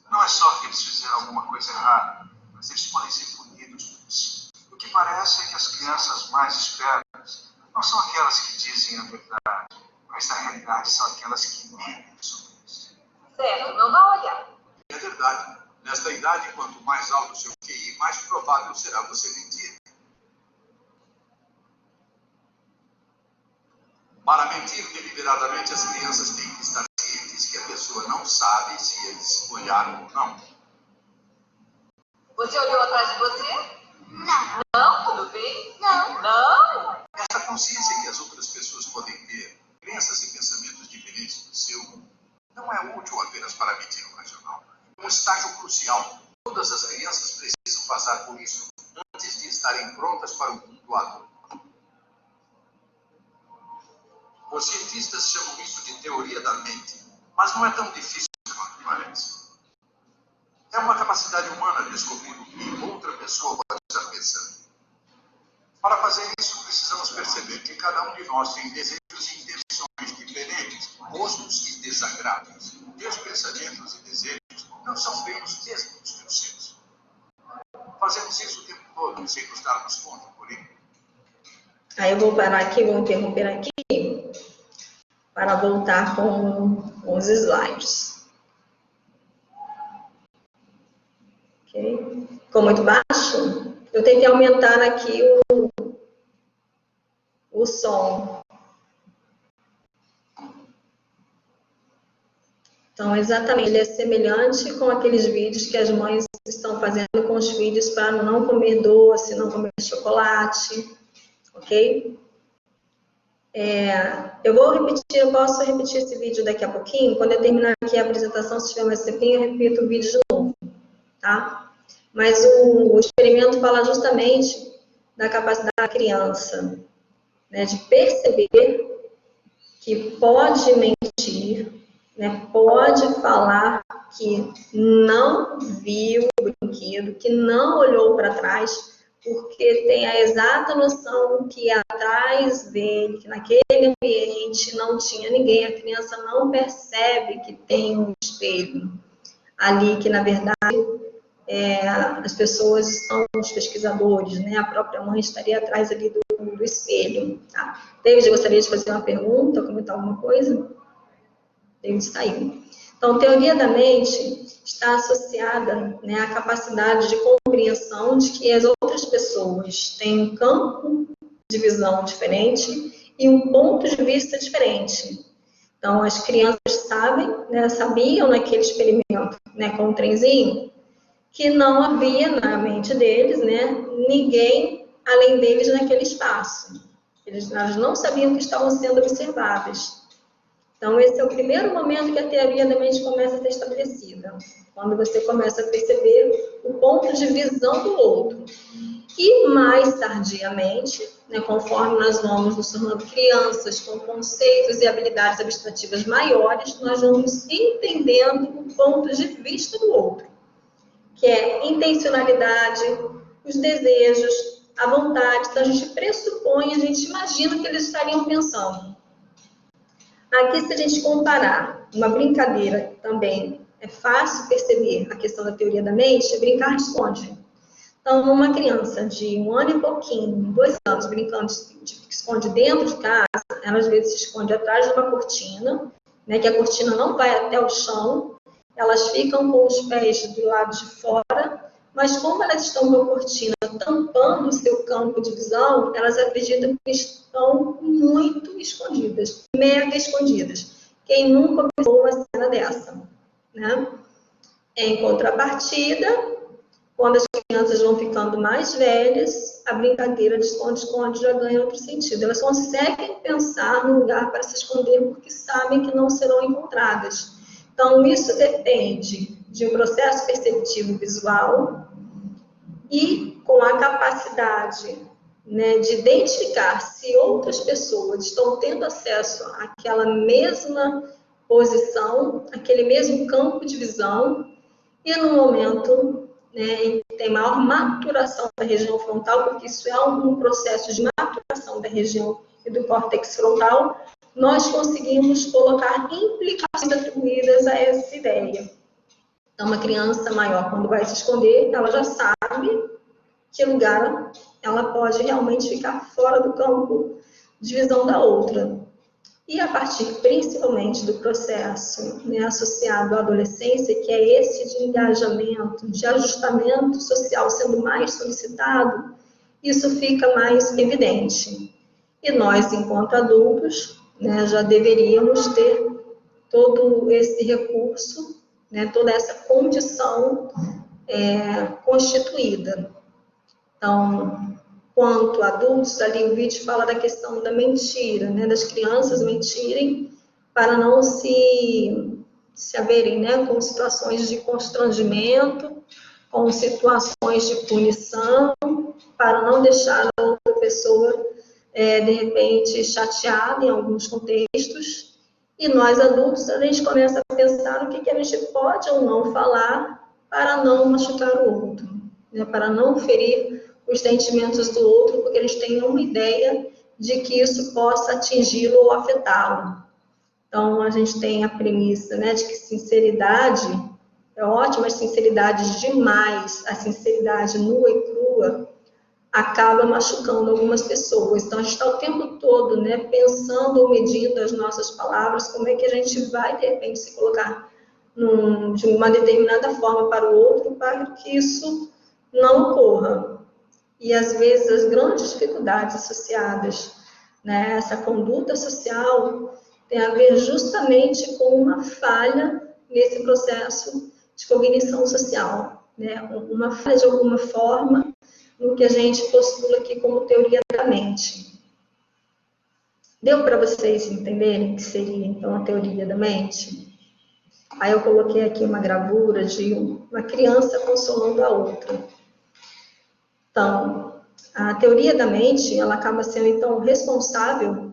Não é só que eles fizeram alguma coisa errada, mas eles podem ser punidos por isso. O que parece é que as crianças mais espertas não são aquelas que dizem a verdade, mas na realidade são aquelas que mentem sobre isso. Certo, não vai olhar. É verdade. Nesta idade, quanto mais alto o seu QI, mais provável será você mentir. Para mentir deliberadamente, as crianças têm que estar cientes que que a pessoa não sabe se eles olharam ou não. Você olhou atrás de você? Não. Não, tudo bem? Não. Não? Essa consciência que as outras pessoas podem ter, crenças e pensamentos diferentes do seu, não é útil apenas para medir o racional. É um estágio crucial. Todas as crianças precisam passar por isso antes de estarem prontas para o mundo adulto. Os cientistas chamam isso de teoria da mente, mas não é tão difícil quanto parece. É uma capacidade humana descobrir o que outra pessoa pode estar pensando. Para fazer isso, precisamos perceber que cada um de nós tem desejos e intenções diferentes, gostos e desagrados. Meus pensamentos e desejos não são bem os mesmos que os seus. Fazemos isso o tempo todo, sem nos darmos conta, porém. Aí eu vou parar aqui, vou interromper aqui, para voltar com os slides. Ok? Ficou muito baixo? Eu tentei aumentar aqui o som. Então, exatamente, ele é semelhante com aqueles vídeos que as mães estão fazendo com os filhos para não comer doce, não comer chocolate, ok? Eu posso repetir esse vídeo daqui a pouquinho. Quando eu terminar aqui a apresentação, se tiver mais tempinho, eu repito o vídeo de novo, tá? Mas o experimento fala justamente da capacidade da criança, né, de perceber que pode mentir, né, pode falar que não viu o brinquedo, que não olhou para trás, porque tem a exata noção que atrás dele, que naquele ambiente não tinha ninguém, a criança não percebe que tem um espelho ali, que na verdade as pessoas estão, os pesquisadores, né, a própria mãe estaria atrás ali do espelho. Tá? David, gostaria de fazer uma pergunta, comentar alguma coisa? David saiu. Então, teoria da mente está associada, né, à capacidade de compreensão de que as outras pessoas têm um campo de visão diferente e um ponto de vista diferente. Então, as crianças sabem, né, sabiam naquele experimento, né, com o trenzinho, que não havia na mente deles, né, ninguém além deles naquele espaço. Elas não sabiam que estavam sendo observadas. Então, esse é o primeiro momento que a teoria da mente começa a ser estabelecida, quando você começa a perceber o ponto de visão do outro. E mais tardiamente, né, conforme nós vamos nos tornando crianças com conceitos e habilidades abstrativas maiores, nós vamos entendendo o ponto de vista do outro, que é intencionalidade, os desejos, a vontade. Então, a gente pressupõe, a gente imagina que eles estariam pensando. Aqui, se a gente comparar uma brincadeira, também é fácil perceber a questão da teoria da mente, brincar de esconde. Então, uma criança de 1 ano e pouquinho, 2 anos, brincando de esconde dentro de casa, ela às vezes se esconde atrás de uma cortina, né, que a cortina não vai até o chão, elas ficam com os pés do lado de fora, mas como elas estão com a cortina tampando o seu campo de visão, elas acreditam que estão muito escondidas, mega escondidas. Quem nunca viu uma cena dessa, né? Em contrapartida, quando as crianças vão ficando mais velhas, a brincadeira de esconde-esconde já ganha outro sentido. Elas conseguem pensar num lugar para se esconder porque sabem que não serão encontradas. Então, isso depende de um processo perceptivo visual e com a capacidade, né, de identificar se outras pessoas estão tendo acesso àquela mesma posição, aquele mesmo campo de visão, e no momento, né, em que tem maior maturação da região frontal, porque isso é um processo de maturação da região e do córtex frontal, nós conseguimos colocar implicações atribuídas a essa ideia. Então, uma criança maior, quando vai se esconder, ela já sabe que lugar ela pode realmente ficar fora do campo de visão da outra. E a partir, principalmente, do processo, né, associado à adolescência, que é esse de engajamento, de ajustamento social sendo mais solicitado, isso fica mais evidente. E nós, enquanto adultos, né, já deveríamos ter todo esse recurso, né, toda essa condição constituída. Então, quanto adultos, ali o vídeo fala da questão da mentira, né, das crianças mentirem para não se haverem, né, com situações de constrangimento, com situações de punição, para não deixar a outra pessoa, de repente, chateada em alguns contextos. E nós, adultos, a gente começa a pensar o que a gente pode ou não falar para não machucar o outro, né, para não ferir os sentimentos do outro, porque a gente tem uma ideia de que isso possa atingi-lo ou afetá-lo. Então, a gente tem a premissa, né, de que sinceridade é ótima, mas sinceridade demais, a sinceridade nua e crua, acaba machucando algumas pessoas. Então, a gente está o tempo todo, né, pensando ou medindo as nossas palavras, como é que a gente vai, de repente, se colocar de uma determinada forma para o outro, para que isso não ocorra. E, às vezes, as grandes dificuldades associadas, né, a essa conduta social tem a ver justamente com uma falha nesse processo de cognição social, né, uma falha de alguma forma no que a gente postula aqui como teoria da mente. Deu para vocês entenderem o que seria, então, a teoria da mente? Aí eu coloquei aqui uma gravura de uma criança consolando a outra. Então, a teoria da mente, ela acaba sendo, então, responsável,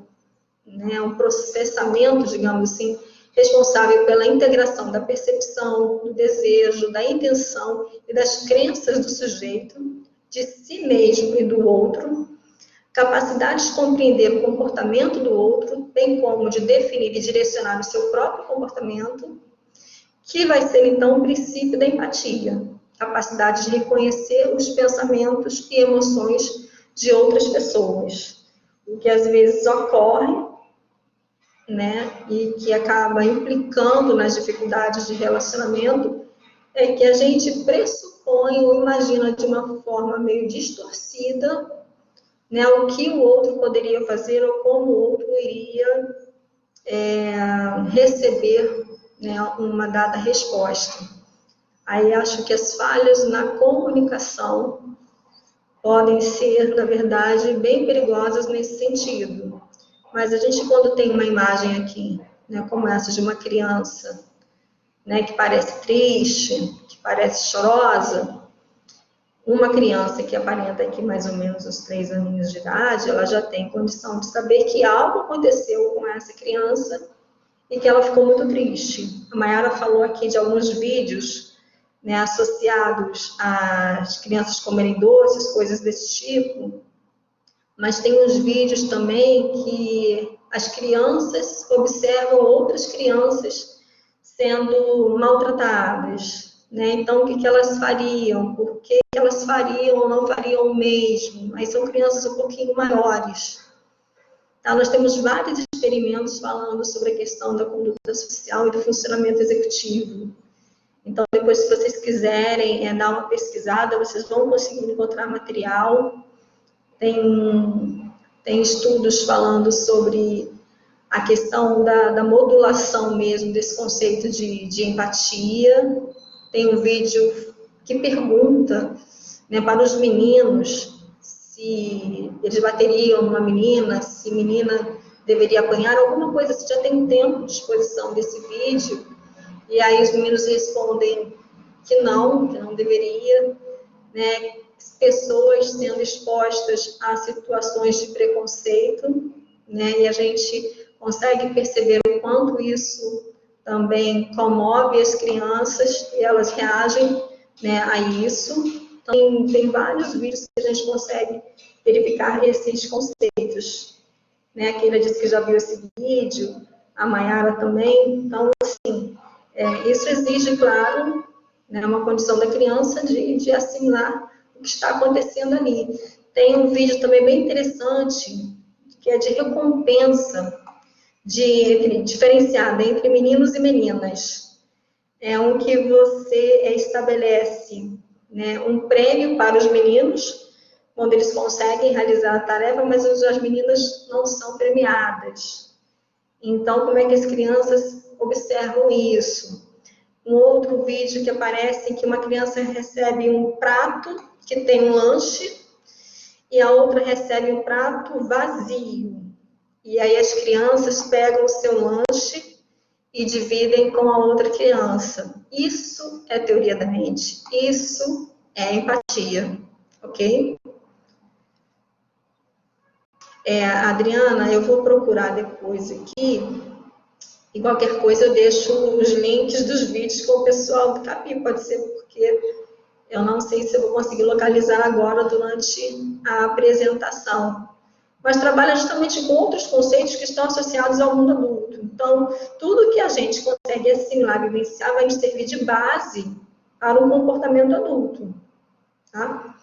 né, um processamento, digamos assim, responsável pela integração da percepção, do desejo, da intenção e das crenças do sujeito, de si mesmo e do outro, capacidade de compreender o comportamento do outro, bem como de definir e direcionar o seu próprio comportamento, que vai ser, então, o princípio da empatia, capacidade de reconhecer os pensamentos e emoções de outras pessoas, o que às vezes ocorre, né, e que acaba implicando nas dificuldades de relacionamento, é que a gente pressupõe ou imagina de uma forma meio distorcida, né, o que o outro poderia fazer ou como o outro iria receber, né, uma dada resposta. Aí acho que as falhas na comunicação podem ser, na verdade, bem perigosas nesse sentido. Mas a gente, quando tem uma imagem aqui, né, como essa de uma criança, né, que parece triste, que parece chorosa, uma criança que aparenta aqui mais ou menos os 3 aninhos de idade, ela já tem condição de saber que algo aconteceu com essa criança e que ela ficou muito triste. A Mayara falou aqui de alguns vídeos, né, associados às crianças comerem doces, coisas desse tipo, mas tem uns vídeos também que as crianças observam outras crianças sendo maltratadas, né? Então, o que elas fariam? Por que elas fariam ou não fariam o mesmo? Aí são crianças um pouquinho maiores. Tá? Nós temos vários experimentos falando sobre a questão da conduta social e do funcionamento executivo. Então, depois, se vocês quiserem dar uma pesquisada, vocês vão conseguir encontrar material. Tem estudos falando sobre a questão da modulação mesmo desse conceito de empatia. Tem um vídeo que pergunta, né, para os meninos se eles bateriam numa menina, se a menina deveria apanhar, alguma coisa, se já tem um tempo de exposição desse vídeo, e aí os meninos respondem que não deveria, né, pessoas sendo expostas a situações de preconceito, né, e a gente consegue perceber o quanto isso também comove as crianças e elas reagem, né, a isso. Então, tem vários vídeos que a gente consegue verificar esses conceitos. Né? A Keila disse que já viu esse vídeo, a Mayara também. Então, assim, isso exige, claro, né, uma condição da criança de assimilar o que está acontecendo ali. Tem um vídeo também bem interessante, que é de recompensa, diferenciada entre meninos e meninas. É um que você estabelece, né, um prêmio para os meninos, quando eles conseguem realizar a tarefa, mas as meninas não são premiadas. Então, como é que as crianças observam isso? Um outro vídeo que aparece em que uma criança recebe um prato que tem um lanche e a outra recebe um prato vazio. E aí as crianças pegam o seu lanche e dividem com a outra criança. Isso é teoria da mente. Isso é empatia, ok? Adriana, eu vou procurar depois aqui. E qualquer coisa eu deixo os links dos vídeos com o pessoal do CAPI. Pode ser porque eu não sei se eu vou conseguir localizar agora durante a apresentação. Mas trabalha justamente com outros conceitos que estão associados ao mundo adulto. Então, tudo que a gente consegue assimilar, vivenciar, vai nos servir de base para um comportamento adulto. Tá?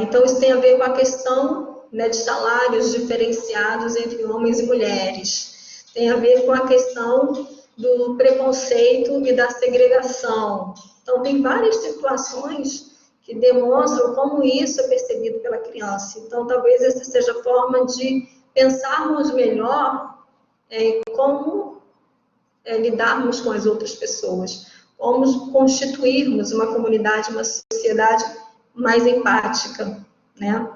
Então, isso tem a ver com a questão, né, de salários diferenciados entre homens e mulheres. Tem a ver com a questão do preconceito e da segregação. Então, tem várias situações que demonstram como isso é percebido pela criança. Então, talvez essa seja a forma de pensarmos melhor como lidarmos com as outras pessoas, como constituirmos uma comunidade, uma sociedade mais empática, né?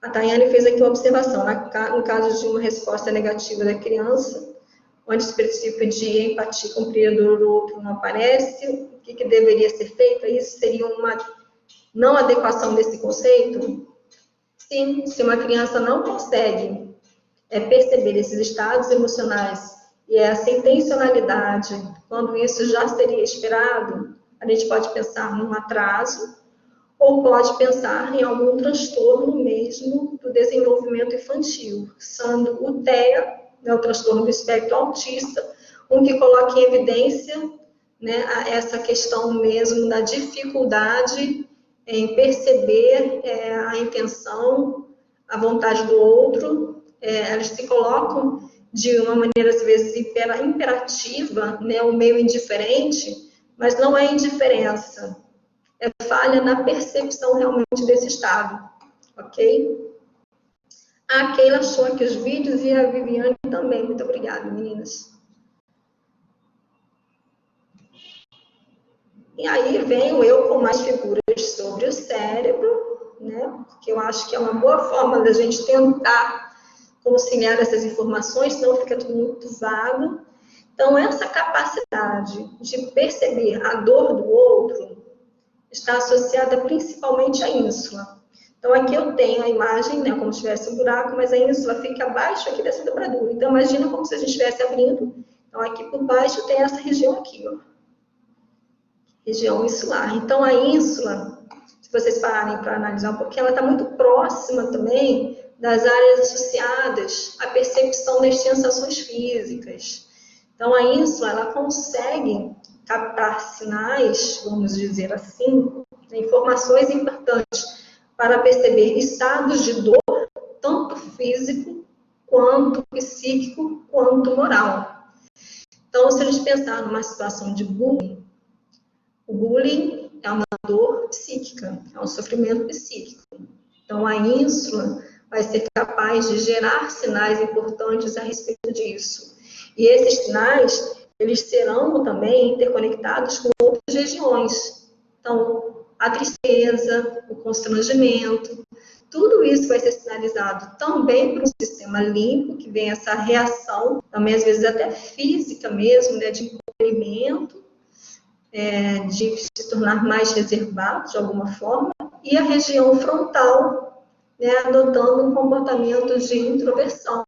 A Tayane fez aqui uma observação, no caso de uma resposta negativa da criança, onde esse princípio de empatia compreendedor do outro não aparece, o que deveria ser feito? Isso seria uma não adequação desse conceito? Sim, se uma criança não consegue perceber esses estados emocionais e essa intencionalidade, quando isso já seria esperado, a gente pode pensar num atraso, ou pode pensar em algum transtorno mesmo do desenvolvimento infantil, sendo o TEA, né, o transtorno do espectro autista, um que coloca em evidência, né, essa questão mesmo da dificuldade em perceber a intenção, a vontade do outro. Elas se colocam de uma maneira, às vezes, imperativa, né, ou meio indiferente, mas não é indiferença. É falha na percepção realmente desse estado, ok? A Keila achou aqui os vídeos e a Viviane também. Muito obrigada, meninas. E aí venho eu com mais figuras sobre o cérebro, né? Porque eu acho que é uma boa forma da gente tentar conciliar essas informações, senão fica tudo muito vago. Então, essa capacidade de perceber a dor do outro está associada principalmente à ínsula. Então, aqui eu tenho a imagem, né, como se tivesse um buraco, mas a ínsula fica abaixo aqui dessa dobradura. Então, imagina como se a gente estivesse abrindo. Então, aqui por baixo tem essa região aqui, ó. Região insular. Então, a ínsula, se vocês pararem para analisar um pouquinho, ela está muito próxima também das áreas associadas à percepção das sensações físicas. Então, a ínsula, ela consegue captar sinais, vamos dizer assim, informações importantes para perceber estados de dor, tanto físico, quanto psíquico, quanto moral. Então, se a gente pensar numa situação de bullying, o bullying é uma dor psíquica, é um sofrimento psíquico. Então, a ínsula vai ser capaz de gerar sinais importantes a respeito disso. E esses sinais, eles serão também interconectados com outras regiões. Então, a tristeza, o constrangimento, tudo isso vai ser sinalizado também para um sistema límbico, que vem essa reação, também às vezes até física mesmo, né, de encolhimento, de se tornar mais reservado de alguma forma, e a região frontal, né, adotando um comportamento de introversão,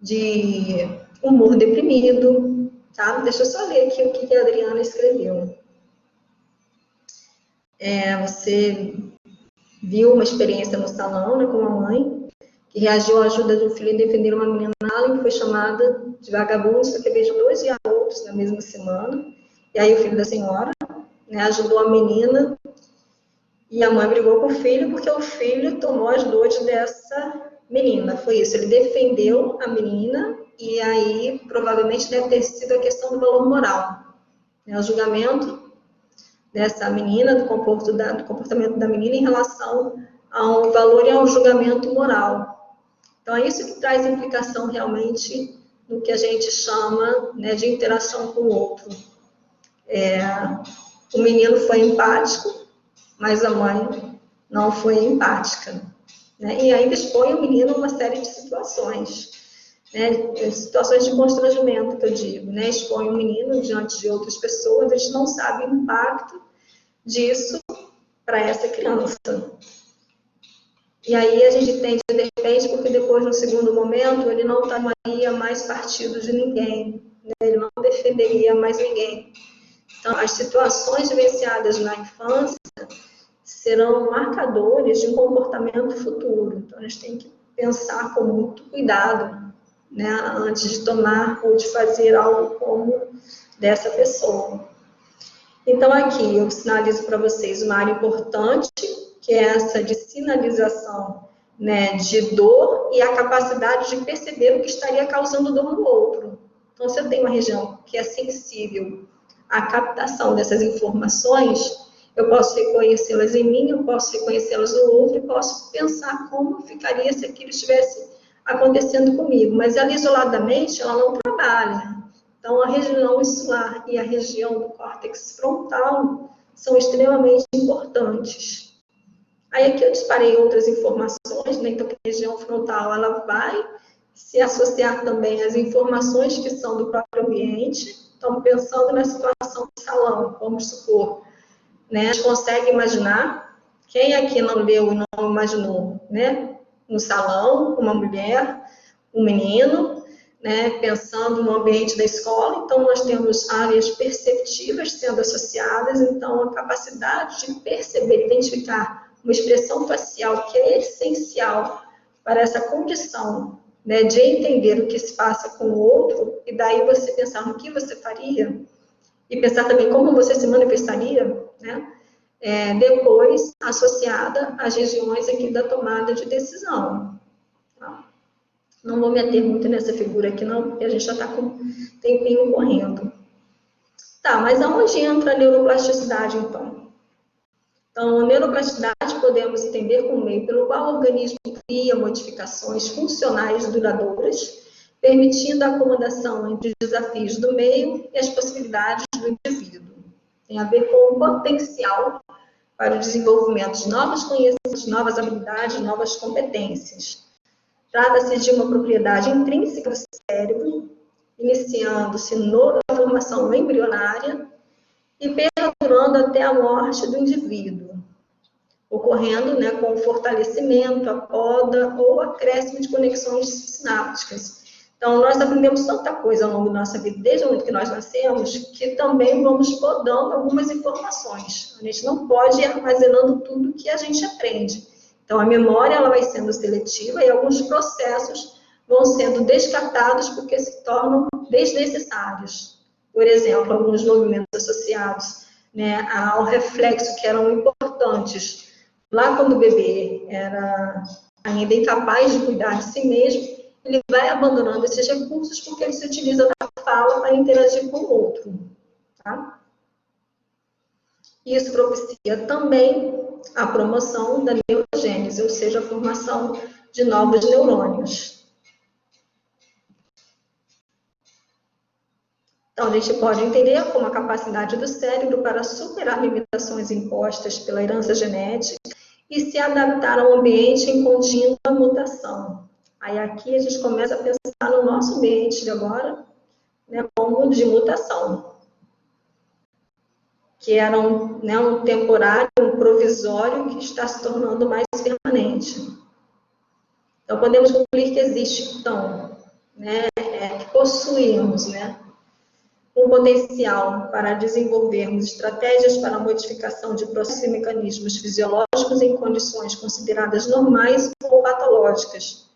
de humor deprimido, tá? Deixa eu só ler aqui o que a Adriana escreveu. Você viu uma experiência no salão, né, com uma mãe, que reagiu à ajuda de um filho em defender uma menina que foi chamada de vagabunda, porque beijou 2 garotos na mesma semana. E aí o filho da senhora, né, ajudou a menina e a mãe brigou com o filho porque o filho tomou as dores dessa menina. Foi isso, ele defendeu a menina e aí provavelmente deve ter sido a questão do valor moral. O julgamento dessa menina, do comportamento da menina em relação ao valor e ao julgamento moral. Então, é isso que traz implicação realmente no que a gente chama, né, de interação com o outro. O menino foi empático, mas a mãe não foi empática, né? E ainda expõe o menino a uma série de situações, né? Situações de constrangimento, que eu digo, né? Expõe o menino diante de outras pessoas, a gente não sabe o impacto disso para essa criança. E aí a gente entende, de repente, porque depois, no segundo momento, ele não tomaria mais partido de ninguém, né? Ele não defenderia mais ninguém. Então, as situações vivenciadas na infância serão marcadores de um comportamento futuro. Então, a gente tem que pensar com muito cuidado, né, antes de tomar ou de fazer algo como dessa pessoa. Então, aqui eu sinalizo para vocês uma área importante, que é essa de sinalização, né, de dor e a capacidade de perceber o que estaria causando dor no outro. Então, se eu tenho uma região que é sensível à captação dessas informações, eu posso reconhecê-las em mim, eu posso reconhecê-las no outro e posso pensar como ficaria se aquilo estivesse acontecendo comigo. Mas ela isoladamente, ela não trabalha. Então, a região insular e a região do córtex frontal são extremamente importantes. Aí aqui eu disparei outras informações, né? Então, que a região frontal ela vai se associar também às informações que são do próprio ambiente. Então, pensando na situação do salão, vamos supor, né? A gente consegue imaginar, quem aqui não leu e não imaginou, né? Um salão, uma mulher, um menino, né? Pensando no ambiente da escola, então nós temos áreas perceptivas sendo associadas, então a capacidade de perceber, identificar uma expressão facial que é essencial para essa condição, né, de entender o que se passa com o outro, e daí você pensar no que você faria, e pensar também como você se manifestaria, né, depois associada às regiões aqui da tomada de decisão. Tá? Não vou me ater muito nessa figura aqui não, porque a gente já está com um tempinho correndo. Tá, mas aonde entra a neuroplasticidade, então? Então, a neuroplasticidade podemos entender como meio pelo qual o organismo cria modificações funcionais duradouras, permitindo a acomodação entre os desafios do meio e as possibilidades do indivíduo. Tem a ver com o potencial para o desenvolvimento de novos conhecimentos, novas habilidades, novas competências. Trata-se de uma propriedade intrínseca do cérebro, iniciando-se na formação embrionária e perdurando até a morte do indivíduo, ocorrendo, né, com o fortalecimento, a poda ou acréscimo de conexões sinápticas. Então, nós aprendemos tanta coisa ao longo da nossa vida, desde o momento que nós nascemos, que também vamos podando algumas informações. A gente não pode ir armazenando tudo que a gente aprende. Então, a memória ela vai sendo seletiva e alguns processos vão sendo descartados porque se tornam desnecessários. Por exemplo, alguns movimentos associados, né, ao reflexo que eram importantes lá quando o bebê era ainda incapaz de cuidar de si mesmo, ele vai abandonando esses recursos porque ele se utiliza da fala para interagir com o outro. Tá? Isso propicia também a promoção da neurogênese, ou seja, a formação de novos neurônios. Então, a gente pode entender como a capacidade do cérebro para superar limitações impostas pela herança genética e se adaptar ao ambiente em contínua mutação. Aí aqui a gente começa a pensar no nosso ambiente de agora, né, como de mutação, que era um temporário, um provisório que está se tornando mais permanente. Então, podemos concluir que existe, então, né, que possuímos, né, um potencial para desenvolvermos estratégias para a modificação de processos e mecanismos fisiológicos em condições consideradas normais ou patológicas.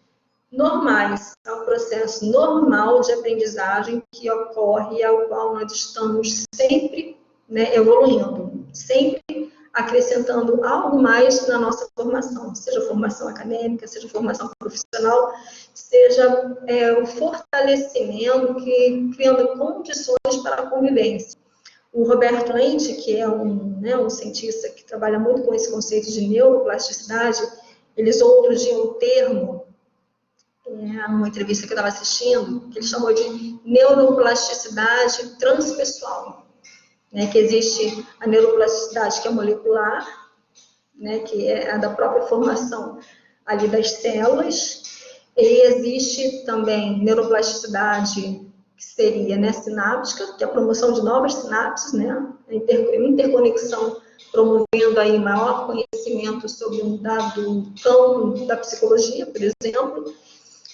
Normais é um processo normal de aprendizagem que ocorre e ao qual nós estamos sempre, né, evoluindo, sempre acrescentando algo mais na nossa formação, seja formação acadêmica, seja formação profissional, seja o fortalecimento, criando condições para a convivência. O Roberto Lente, que é um cientista que trabalha muito com esse conceito de neuroplasticidade, ele usou outro dia um termo uma entrevista que eu estava assistindo, que ele chamou de neuroplasticidade transpessoal, né, que existe a neuroplasticidade que é molecular, né, que é a da própria formação ali das células, e existe também neuroplasticidade que seria, né, sináptica, que é a promoção de novas sinapses, né, a interconexão, promovendo aí maior conhecimento sobre um dado campo da psicologia, por exemplo.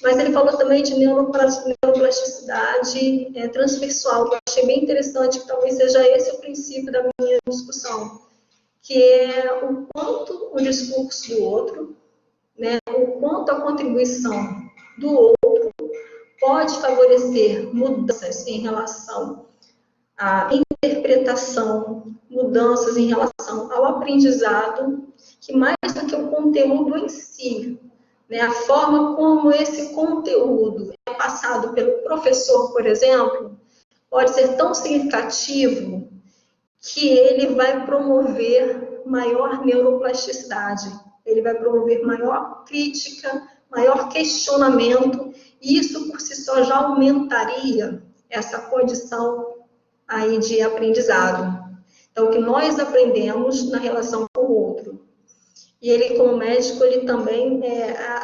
Mas ele falou também de neuroplasticidade transpessoal, que eu achei bem interessante, que talvez seja esse o princípio da minha discussão, que é o quanto o discurso do outro, né, o quanto a contribuição do outro pode favorecer mudanças em relação à interpretação, mudanças em relação ao aprendizado, que mais do que o conteúdo em si, né, a forma como esse conteúdo é passado pelo professor, por exemplo, pode ser tão significativo que ele vai promover maior neuroplasticidade, ele vai promover maior crítica, maior questionamento, e isso por si só já aumentaria essa condição aí de aprendizado. Então, o que nós aprendemos na relação com o outro. E ele, como médico, ele também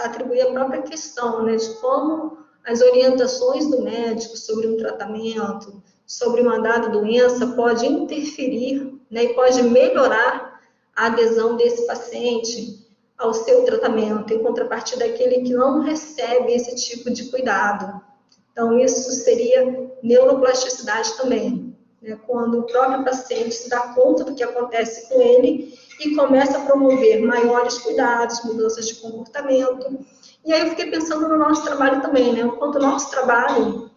atribui a própria questão, né, de como as orientações do médico sobre um tratamento, sobre uma dada doença, pode interferir, né, e pode melhorar a adesão desse paciente ao seu tratamento, em contrapartida daquele que não recebe esse tipo de cuidado. Então, isso seria neuroplasticidade também, né, quando o próprio paciente se dá conta do que acontece com ele e começa a promover maiores cuidados, mudanças de comportamento. E aí eu fiquei pensando no nosso trabalho também, né, o quanto o nosso trabalho,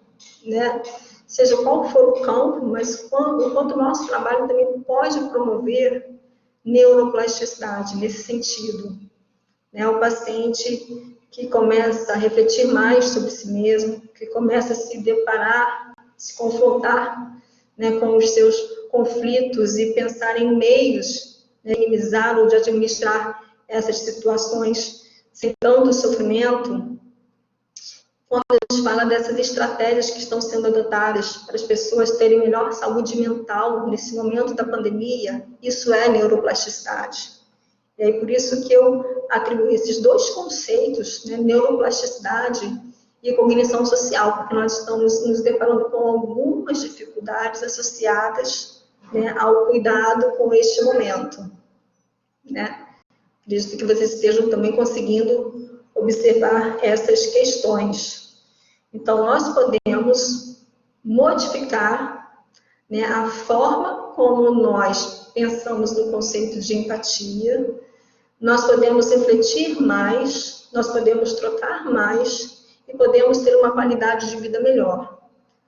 né, seja qual for o campo, mas o quanto o nosso trabalho também pode promover neuroplasticidade nesse sentido. Né, o paciente que começa a refletir mais sobre si mesmo, que começa a se deparar, se confrontar, né, com os seus conflitos e pensar em meios de minimizar ou de administrar essas situações sem tanto sofrimento. Quando a gente fala dessas estratégias que estão sendo adotadas para as pessoas terem melhor saúde mental nesse momento da pandemia, isso é neuroplasticidade. E aí, por isso que eu atribuo esses dois conceitos, né, neuroplasticidade e cognição social, porque nós estamos nos deparando com algumas dificuldades associadas, né, ao cuidado com este momento. Né? Acredito que vocês estejam também conseguindo observar essas questões. Então, nós podemos modificar, né, a forma como nós pensamos no conceito de empatia, nós podemos refletir mais, nós podemos trocar mais e podemos ter uma qualidade de vida melhor.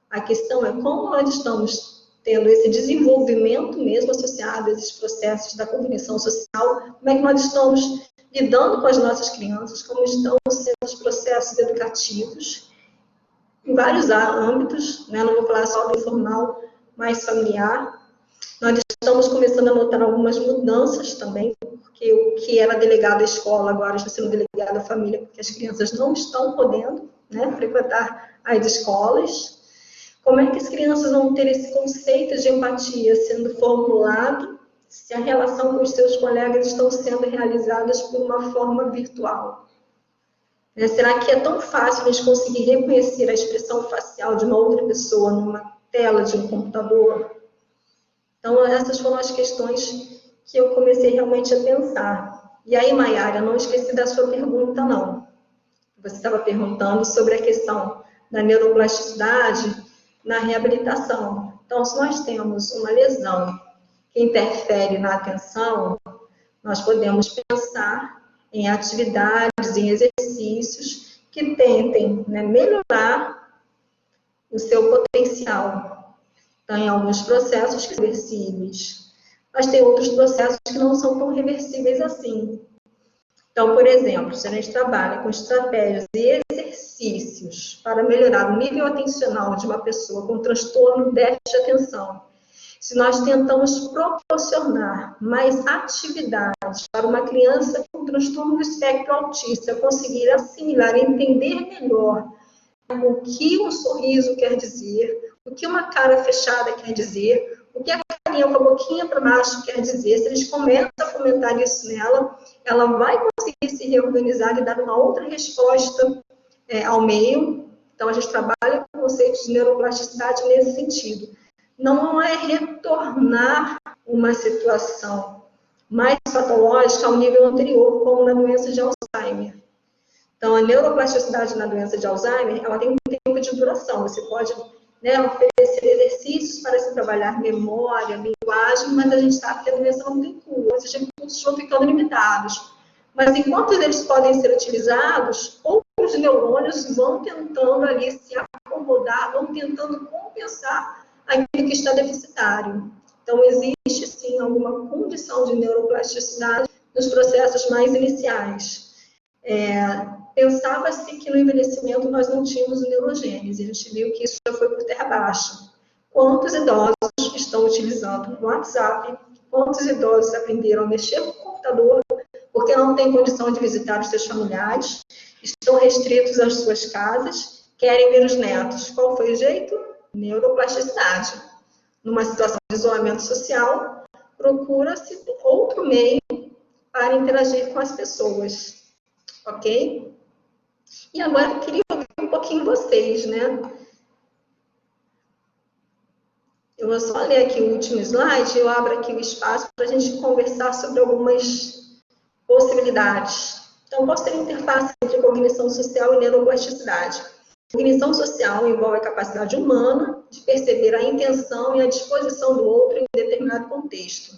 A questão é como nós estamos tendo esse desenvolvimento mesmo associado a esses processos da cognição social, como é que nós estamos lidando com as nossas crianças, como estão sendo os processos educativos, em vários âmbitos, né? Não vou falar só do informal, mais familiar. Nós estamos começando a notar algumas mudanças também, porque o que era delegado à escola agora está sendo delegado à família, porque as crianças não estão podendo, né, frequentar as escolas. Como é que as crianças vão ter esse conceito de empatia sendo formulado se a relação com os seus colegas estão sendo realizadas por uma forma virtual? Será que é tão fácil a gente conseguir reconhecer a expressão facial de uma outra pessoa numa tela de um computador? Então, essas foram as questões que eu comecei realmente a pensar. E aí, Maiara, não esqueci da sua pergunta, não. Você estava perguntando sobre a questão da neuroplasticidade na reabilitação. Então, se nós temos uma lesão que interfere na atenção, nós podemos pensar em atividades, em exercícios que tentem, né, melhorar o seu potencial. Então, em alguns processos que são reversíveis, mas tem outros processos que não são tão reversíveis assim. Então, por exemplo, se a gente trabalha com estratégias e exercícios para melhorar o nível atencional de uma pessoa com transtorno de déficit de atenção, se nós tentamos proporcionar mais atividades dificuldades. Para uma criança com transtorno do espectro autista conseguir assimilar e entender melhor o que um sorriso quer dizer, o que uma cara fechada quer dizer, o que a carinha com a boquinha para baixo quer dizer, se eles começam a fomentar isso nela, ela vai conseguir se reorganizar e dar uma outra resposta ao meio. Então, a gente trabalha com conceitos de neuroplasticidade nesse sentido. Não é retornar uma situação mais patológica ao nível anterior, como na doença de Alzheimer. Então, a neuroplasticidade na doença de Alzheimer, ela tem um tempo de duração. Você pode, né, oferecer exercícios para se trabalhar memória, linguagem, mas a gente sabe que a doença não tem cura, esses recursos vão ficando limitados. Mas enquanto eles podem ser utilizados, outros neurônios vão tentando ali se acomodar, vão tentando compensar aquilo que está deficitário. Então, existe sim alguma condição de neuroplasticidade nos processos mais iniciais. Pensava-se que no envelhecimento nós não tínhamos neurogênese, a gente viu que isso já foi por terra baixa. Quantos idosos estão utilizando o WhatsApp? Quantos idosos aprenderam a mexer no computador porque não têm condição de visitar os seus familiares, estão restritos às suas casas, querem ver os netos? Qual foi o jeito? Neuroplasticidade. Numa situação de isolamento social, procura-se outro meio para interagir com as pessoas. Ok? E agora eu queria ouvir um pouquinho vocês, né? Eu vou só ler aqui o último slide, eu abro aqui o espaço para a gente conversar sobre algumas possibilidades. Então, qual seria a interface entre cognição social e neuroplasticidade? Cognição social envolve a capacidade humana de perceber a intenção e a disposição do outro em determinado contexto.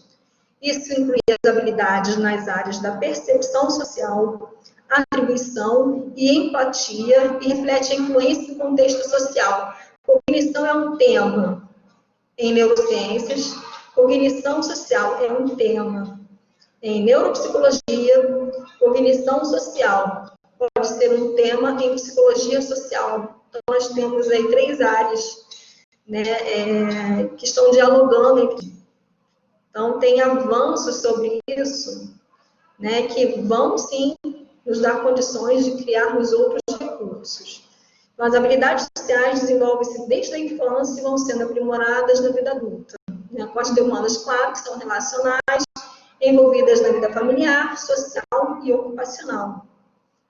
Isso inclui as habilidades nas áreas da percepção social, atribuição e empatia e reflete a influência do contexto social. Cognição é um tema em neurociências, cognição social é um tema em neuropsicologia, cognição social pode ser um tema em psicologia social. Então, nós temos aí 3 áreas, né, que estão dialogando entre. Então, tem avanços sobre isso, né, que vão, sim, nos dar condições de criarmos outros recursos. Então, as habilidades sociais desenvolvem-se desde a infância e vão sendo aprimoradas na vida adulta, né, com as demandas, claro, que são relacionais, envolvidas na vida familiar, social e ocupacional.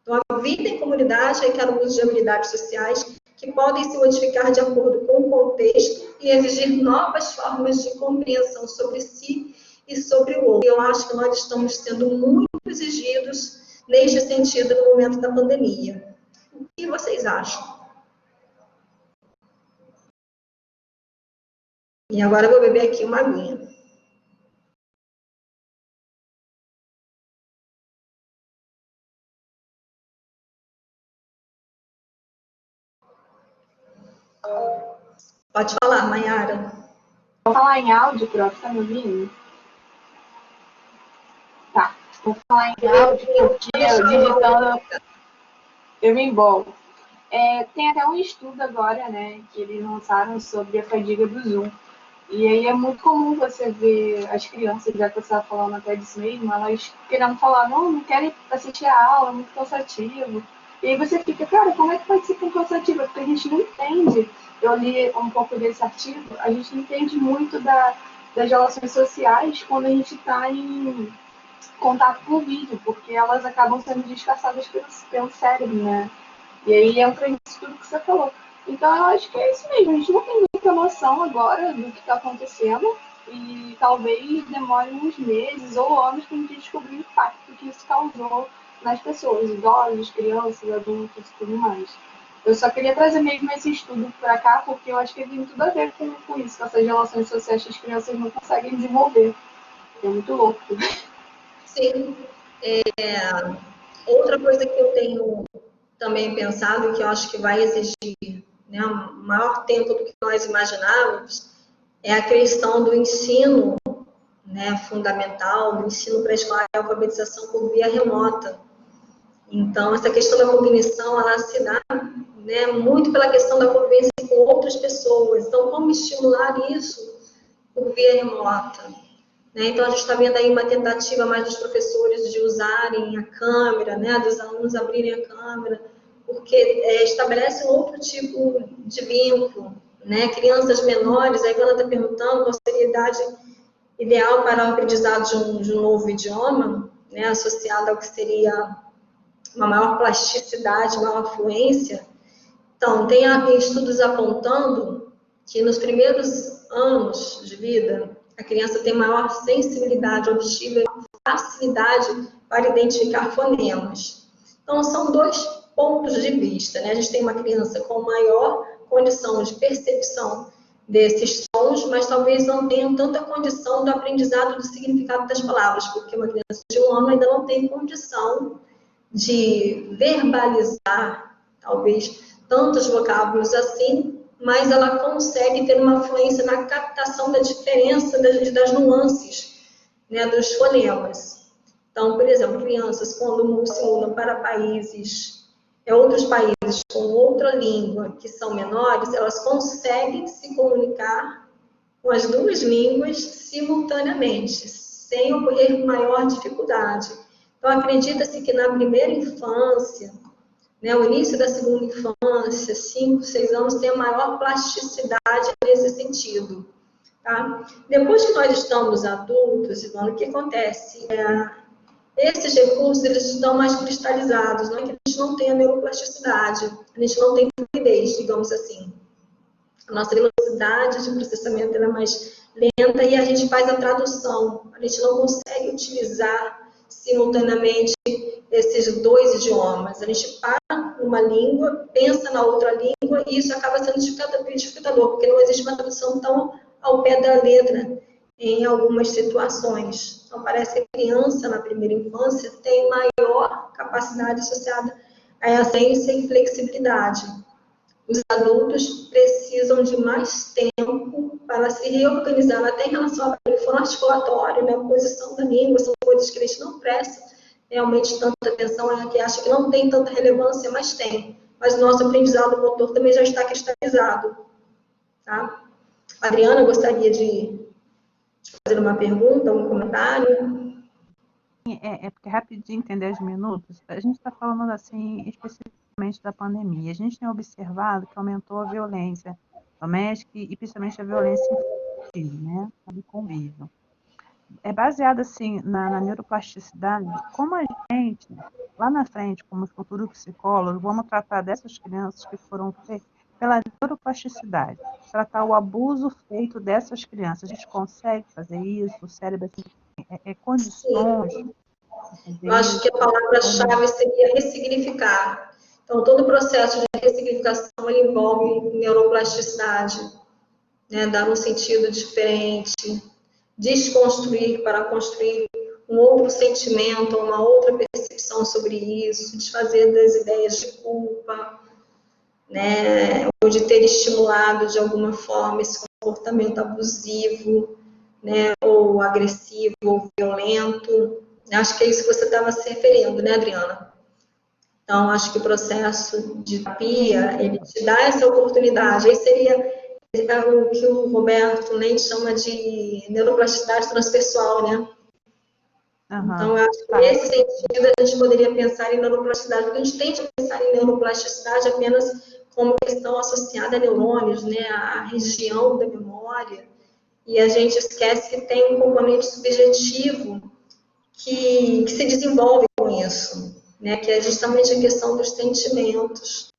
Então, a vida em comunidade requer o uso de habilidades sociais que podem se modificar de acordo com o contexto e exigir novas formas de compreensão sobre si e sobre o outro. Eu acho que nós estamos sendo muito exigidos neste sentido no momento da pandemia. O que vocês acham? E agora eu vou beber aqui uma aguinha. Pode falar, Mayara. Vou falar em áudio, prof, tá me ouvindo? Tá, vou falar em áudio, porque eu digitando, eu me envolvo. Tem até um estudo agora, né, que eles lançaram sobre a fadiga do Zoom. E aí é muito comum você ver as crianças, já que você estava falando até disso mesmo, elas querendo falar, não querem assistir a aula, é muito cansativo. E aí você fica, cara, como é que pode ser tão cansativo? Porque a gente não entende. Eu li um pouco desse artigo, a gente não entende muito das relações sociais quando a gente está em contato com o vídeo, porque elas acabam sendo disfarçadas pelo cérebro, né? E aí entra isso tudo que você falou. Então eu acho que é isso mesmo, a gente não tem muita noção agora do que está acontecendo e talvez demore uns meses ou anos para a gente descobrir o impacto que isso causou nas pessoas, idosos, crianças, adultos e tudo mais. Eu só queria trazer mesmo esse estudo para cá, porque eu acho que tem tudo a ver com isso, com essas relações sociais que as crianças não conseguem desenvolver. É muito louco. Sim. Outra coisa que eu tenho também pensado, que eu acho que vai exigir, né, maior tempo do que nós imaginávamos, é a questão do ensino, né, fundamental, do ensino pré-escolar e alfabetização por via remota. Então, essa questão da cognição, ela se dá, né, muito pela questão da convivência com outras pessoas. Então, como estimular isso por via remota? né? Então, a gente está vendo aí uma tentativa mais dos professores de usarem a câmera, né? Dos alunos abrirem a câmera, porque estabelece um outro tipo de vínculo, né? Crianças menores, aí ela está perguntando qual seria a idade ideal para o aprendizado de um novo idioma, né? Associado ao que seria uma maior plasticidade, maior fluência. Então, tem estudos apontando que nos primeiros anos de vida, a criança tem maior sensibilidade auditiva e facilidade para identificar fonemas. Então, são dois pontos de vista, né? A gente tem uma criança com maior condição de percepção desses sons, mas talvez não tenham tanta condição do aprendizado do significado das palavras, porque uma criança de 1 ano ainda não tem condição de verbalizar, talvez, tantos vocábulos assim, mas ela consegue ter uma fluência na captação da diferença das nuances, né, dos fonemas. Então, por exemplo, crianças, quando se mudam para outros países com outra língua, que são menores, elas conseguem se comunicar com as duas línguas simultaneamente, sem ocorrer maior dificuldade. Então, acredita-se que na primeira infância, né, o início da segunda infância, 5, 6 anos, tem a maior plasticidade nesse sentido. Tá? Depois que nós estamos adultos, Ivana, o que acontece? Esses recursos eles estão mais cristalizados, não é que a gente não tenha neuroplasticidade, a gente não tem fluidez, digamos assim. A nossa velocidade de processamento é mais lenta e a gente faz a tradução. A gente não consegue utilizar simultaneamente esses dois idiomas. A gente para numa língua, pensa na outra língua e isso acaba sendo dificultador, porque não existe uma tradução tão ao pé da letra em algumas situações. Então, parece que a criança, na primeira infância, tem maior capacidade associada a essa ciência e flexibilidade. Os adultos precisam de mais tempo para se reorganizar, até em relação ao aparelho fonoarticulatório, né? A posição da língua, são coisas que a gente não presta realmente tanta atenção, que acha que não tem tanta relevância, mas tem. Mas o nosso aprendizado motor também já está cristalizado. Tá? A Adriana gostaria de fazer uma pergunta, um comentário? Porque rapidinho, em 10 minutos, a gente está falando assim, especificamente da pandemia. A gente tem observado que aumentou a violência doméstica e principalmente a violência infantil, né? Do convívio. É baseado assim na neuroplasticidade, como a gente, lá na frente, como futuros psicólogos, vamos tratar dessas crianças que foram feitas pela neuroplasticidade, tratar o abuso feito dessas crianças. A gente consegue fazer isso? O cérebro tem condições de fazer Eu acho que a palavra-chave seria ressignificar. Então, todo o processo de ressignificação ele envolve neuroplasticidade, né? Dar um sentido diferente, desconstruir para construir um outro sentimento, uma outra percepção sobre isso, desfazer das ideias de culpa, né, ou de ter estimulado de alguma forma esse comportamento abusivo, né, ou agressivo, ou violento. Acho que é isso que você estava se referindo, né, Adriana? Então, acho que o processo de terapia, ele te dá essa oportunidade. Aí seria o que o Roberto Leite chama de neuroplasticidade transpessoal, né? Uhum. Então, eu acho que nesse sentido a gente poderia pensar em neuroplasticidade, porque a gente tende a pensar em neuroplasticidade apenas como questão associada a neurônios, né, a região da memória, e a gente esquece que tem um componente subjetivo que se desenvolve com isso, né, que é justamente a questão dos sentimentos,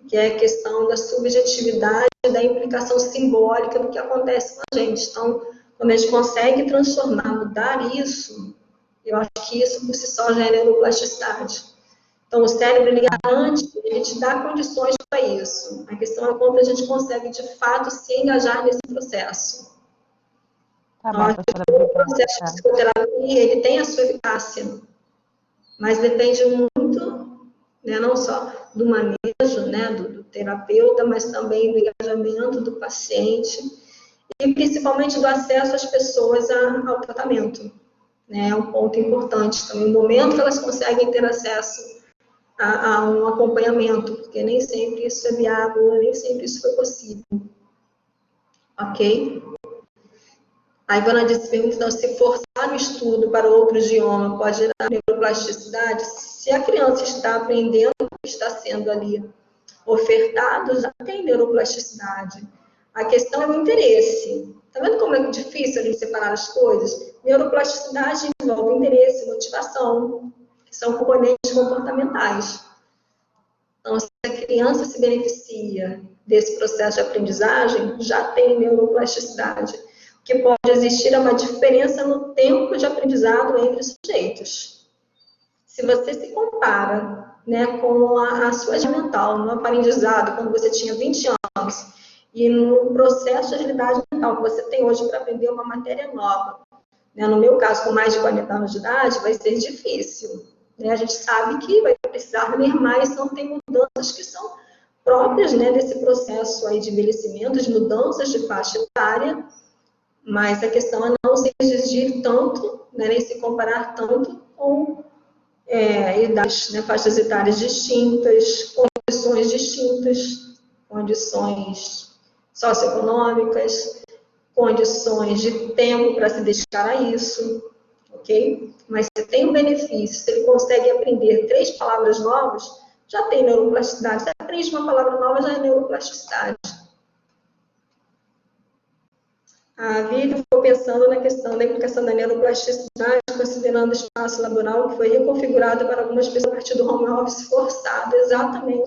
que é a questão da subjetividade e da implicação simbólica do que acontece com a gente. Então, quando a gente consegue transformar, mudar isso, eu acho que isso por si só já é neuroplasticidade. Então, o cérebro, ele garante, ele te dá condições para isso. A questão é quanto a gente consegue, de fato, se engajar nesse processo. Tá bom, então, o processo de psicoterapia, ele tem a sua eficácia, mas depende muito, né, não só do manejo, né, do terapeuta, mas também do engajamento do paciente e principalmente do acesso às pessoas ao tratamento. Né, é um ponto importante também, o momento que elas conseguem ter acesso a um acompanhamento, porque nem sempre isso é viável, nem sempre isso foi possível. Ok? A Ivana disse, pergunta, então, se forçar o estudo para outro idioma pode gerar neuroplasticidade? Se a criança está aprendendo o que está sendo ali ofertado, já tem neuroplasticidade. A questão é o interesse. Está vendo como é difícil a gente separar as coisas? Neuroplasticidade envolve interesse, motivação, que são componentes comportamentais. Então, se a criança se beneficia desse processo de aprendizagem, já tem neuroplasticidade. O que pode existir é uma diferença no tempo de aprendizado entre sujeitos. Se você se compara, né, com a sua agilidade mental no aprendizado, quando você tinha 20 anos, e no processo de agilidade mental que você tem hoje para aprender uma matéria nova, né, no meu caso, com mais de 40 anos de idade, vai ser difícil. Né? A gente sabe que vai precisar ler mais, então tem mudanças que são próprias, né, desse processo aí de envelhecimento, de mudanças de faixa etária, mas a questão é não se exigir tanto, né, nem se comparar tanto com idades, né, faixas etárias distintas, condições distintas, condições socioeconômicas, condições de tempo para se dedicar a isso, ok? Mas se tem um benefício, se ele consegue aprender 3 palavras novas, já tem neuroplasticidade. Se aprende uma palavra nova, já é neuroplasticidade. A Vivi ficou pensando na questão da implicação da neuroplasticidade, considerando o espaço laboral que foi reconfigurado para algumas pessoas a partir do home office forçado, exatamente.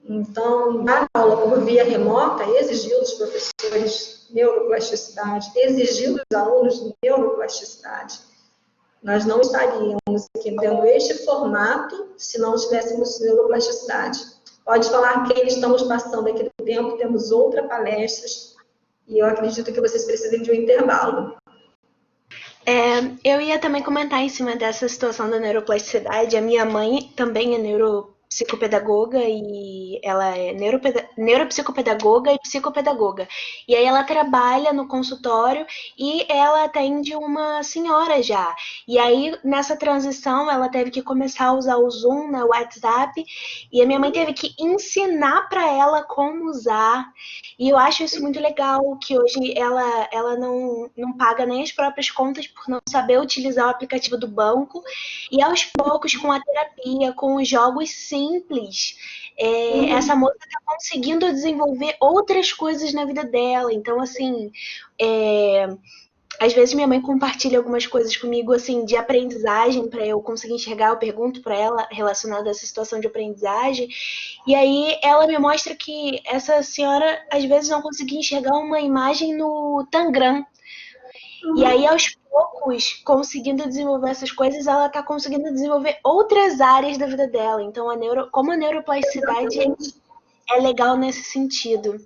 Então, dar aula por via remota exigiu dos professores neuroplasticidade, exigiu dos alunos neuroplasticidade. Nós não estaríamos aqui tendo este formato se não tivéssemos neuroplasticidade. Pode falar que estamos passando aqui do tempo, temos outra palestra, e eu acredito que vocês precisem de um intervalo. Eu ia também comentar em cima dessa situação da neuroplasticidade. A minha mãe também é neuropsicopedagoga e ela é neuropsicopedagoga e psicopedagoga. E aí ela trabalha no consultório e ela atende uma senhora já. E aí nessa transição ela teve que começar a usar o Zoom, né, o WhatsApp, e a minha mãe teve que ensinar para ela como usar. E eu acho isso muito legal, que hoje ela não paga nem as próprias contas por não saber utilizar o aplicativo do banco. E aos poucos, com a terapia, com os jogos simples, essa moça está conseguindo desenvolver outras coisas na vida dela. Então, assim, às vezes minha mãe compartilha algumas coisas comigo, assim, de aprendizagem, para eu conseguir enxergar. Eu pergunto para ela relacionada a essa situação de aprendizagem, e aí ela me mostra que essa senhora às vezes não conseguia enxergar uma imagem no Tangram. E aí, aos poucos, conseguindo desenvolver essas coisas, ela está conseguindo desenvolver outras áreas da vida dela. Então, como a neuroplasticidade é legal nesse sentido.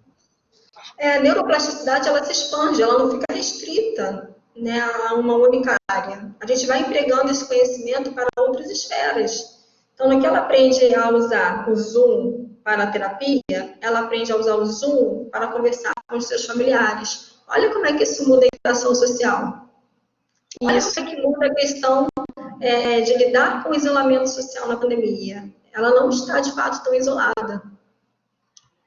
A neuroplasticidade, ela se expande, ela não fica restrita, né, a uma única área. A gente vai empregando esse conhecimento para outras esferas. Então, no que ela aprende a usar o Zoom para a terapia, ela aprende a usar o Zoom para conversar com os seus familiares. Olha como é que isso muda a interação social. Olha como é que muda a questão de lidar com o isolamento social na pandemia. Ela não está, de fato, tão isolada.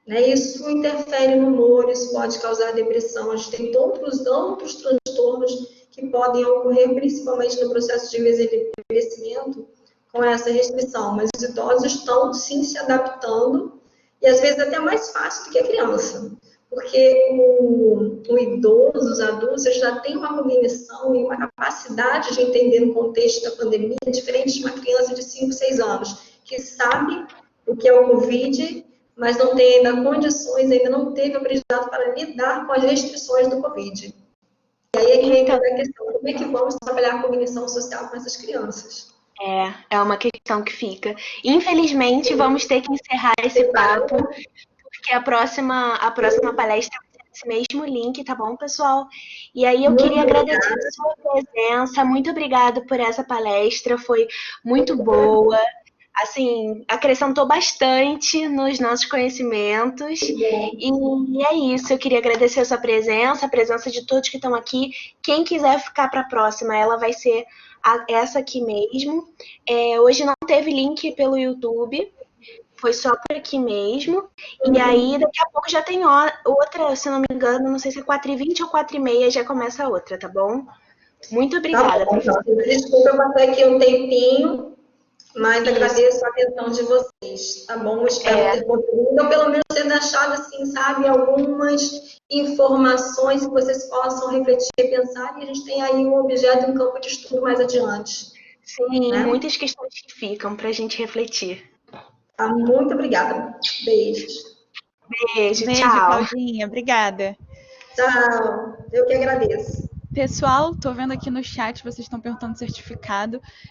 Né? Isso interfere no humor, isso pode causar depressão. A gente tem outros transtornos que podem ocorrer, principalmente no processo de envelhecimento, com essa restrição. Mas os idosos estão, sim, se adaptando, e às vezes até mais fácil do que a criança. Porque o idoso, os adultos, eles já têm uma cognição e uma capacidade de entender o contexto da pandemia diferente de uma criança de 5, 6 anos, que sabe o que é o Covid, mas não tem ainda condições, ainda não teve aprendizado para lidar com as restrições do Covid. E aí é que entra a questão, como é que vamos trabalhar a cognição social com essas crianças? É uma questão que fica. Infelizmente, vamos ter que encerrar esse papo, porque a próxima palestra vai ser nesse mesmo link, tá bom, pessoal? E aí eu queria agradecer a sua presença, muito obrigada por essa palestra, foi muito boa, assim, acrescentou bastante nos nossos conhecimentos, e é isso, eu queria agradecer a sua presença, a presença de todos que estão aqui. Quem quiser ficar para a próxima, ela vai ser essa aqui mesmo. Hoje não teve link pelo YouTube, Foi só por aqui mesmo. E aí, daqui a pouco já tem outra, se não me engano, não sei se é 4h20 ou 4h30, já começa a outra, tá bom? Muito obrigada, Tá bom, professora. então. Desculpa, eu passei aqui um tempinho, mas Isso. agradeço a atenção de vocês, tá bom? Eu espero ter contribuído, ou pelo menos ter deixado, assim, sabe, algumas informações que vocês possam refletir e pensar, e a gente tem aí um objeto, um campo de estudo mais adiante. Sim, né? muitas questões que ficam para a gente refletir. Tá, muito obrigada. Beijos. Beijo, Beijo, tchau. Claudinha. Obrigada. Tchau. Eu que agradeço. Pessoal, tô vendo aqui no chat, vocês estão perguntando certificado.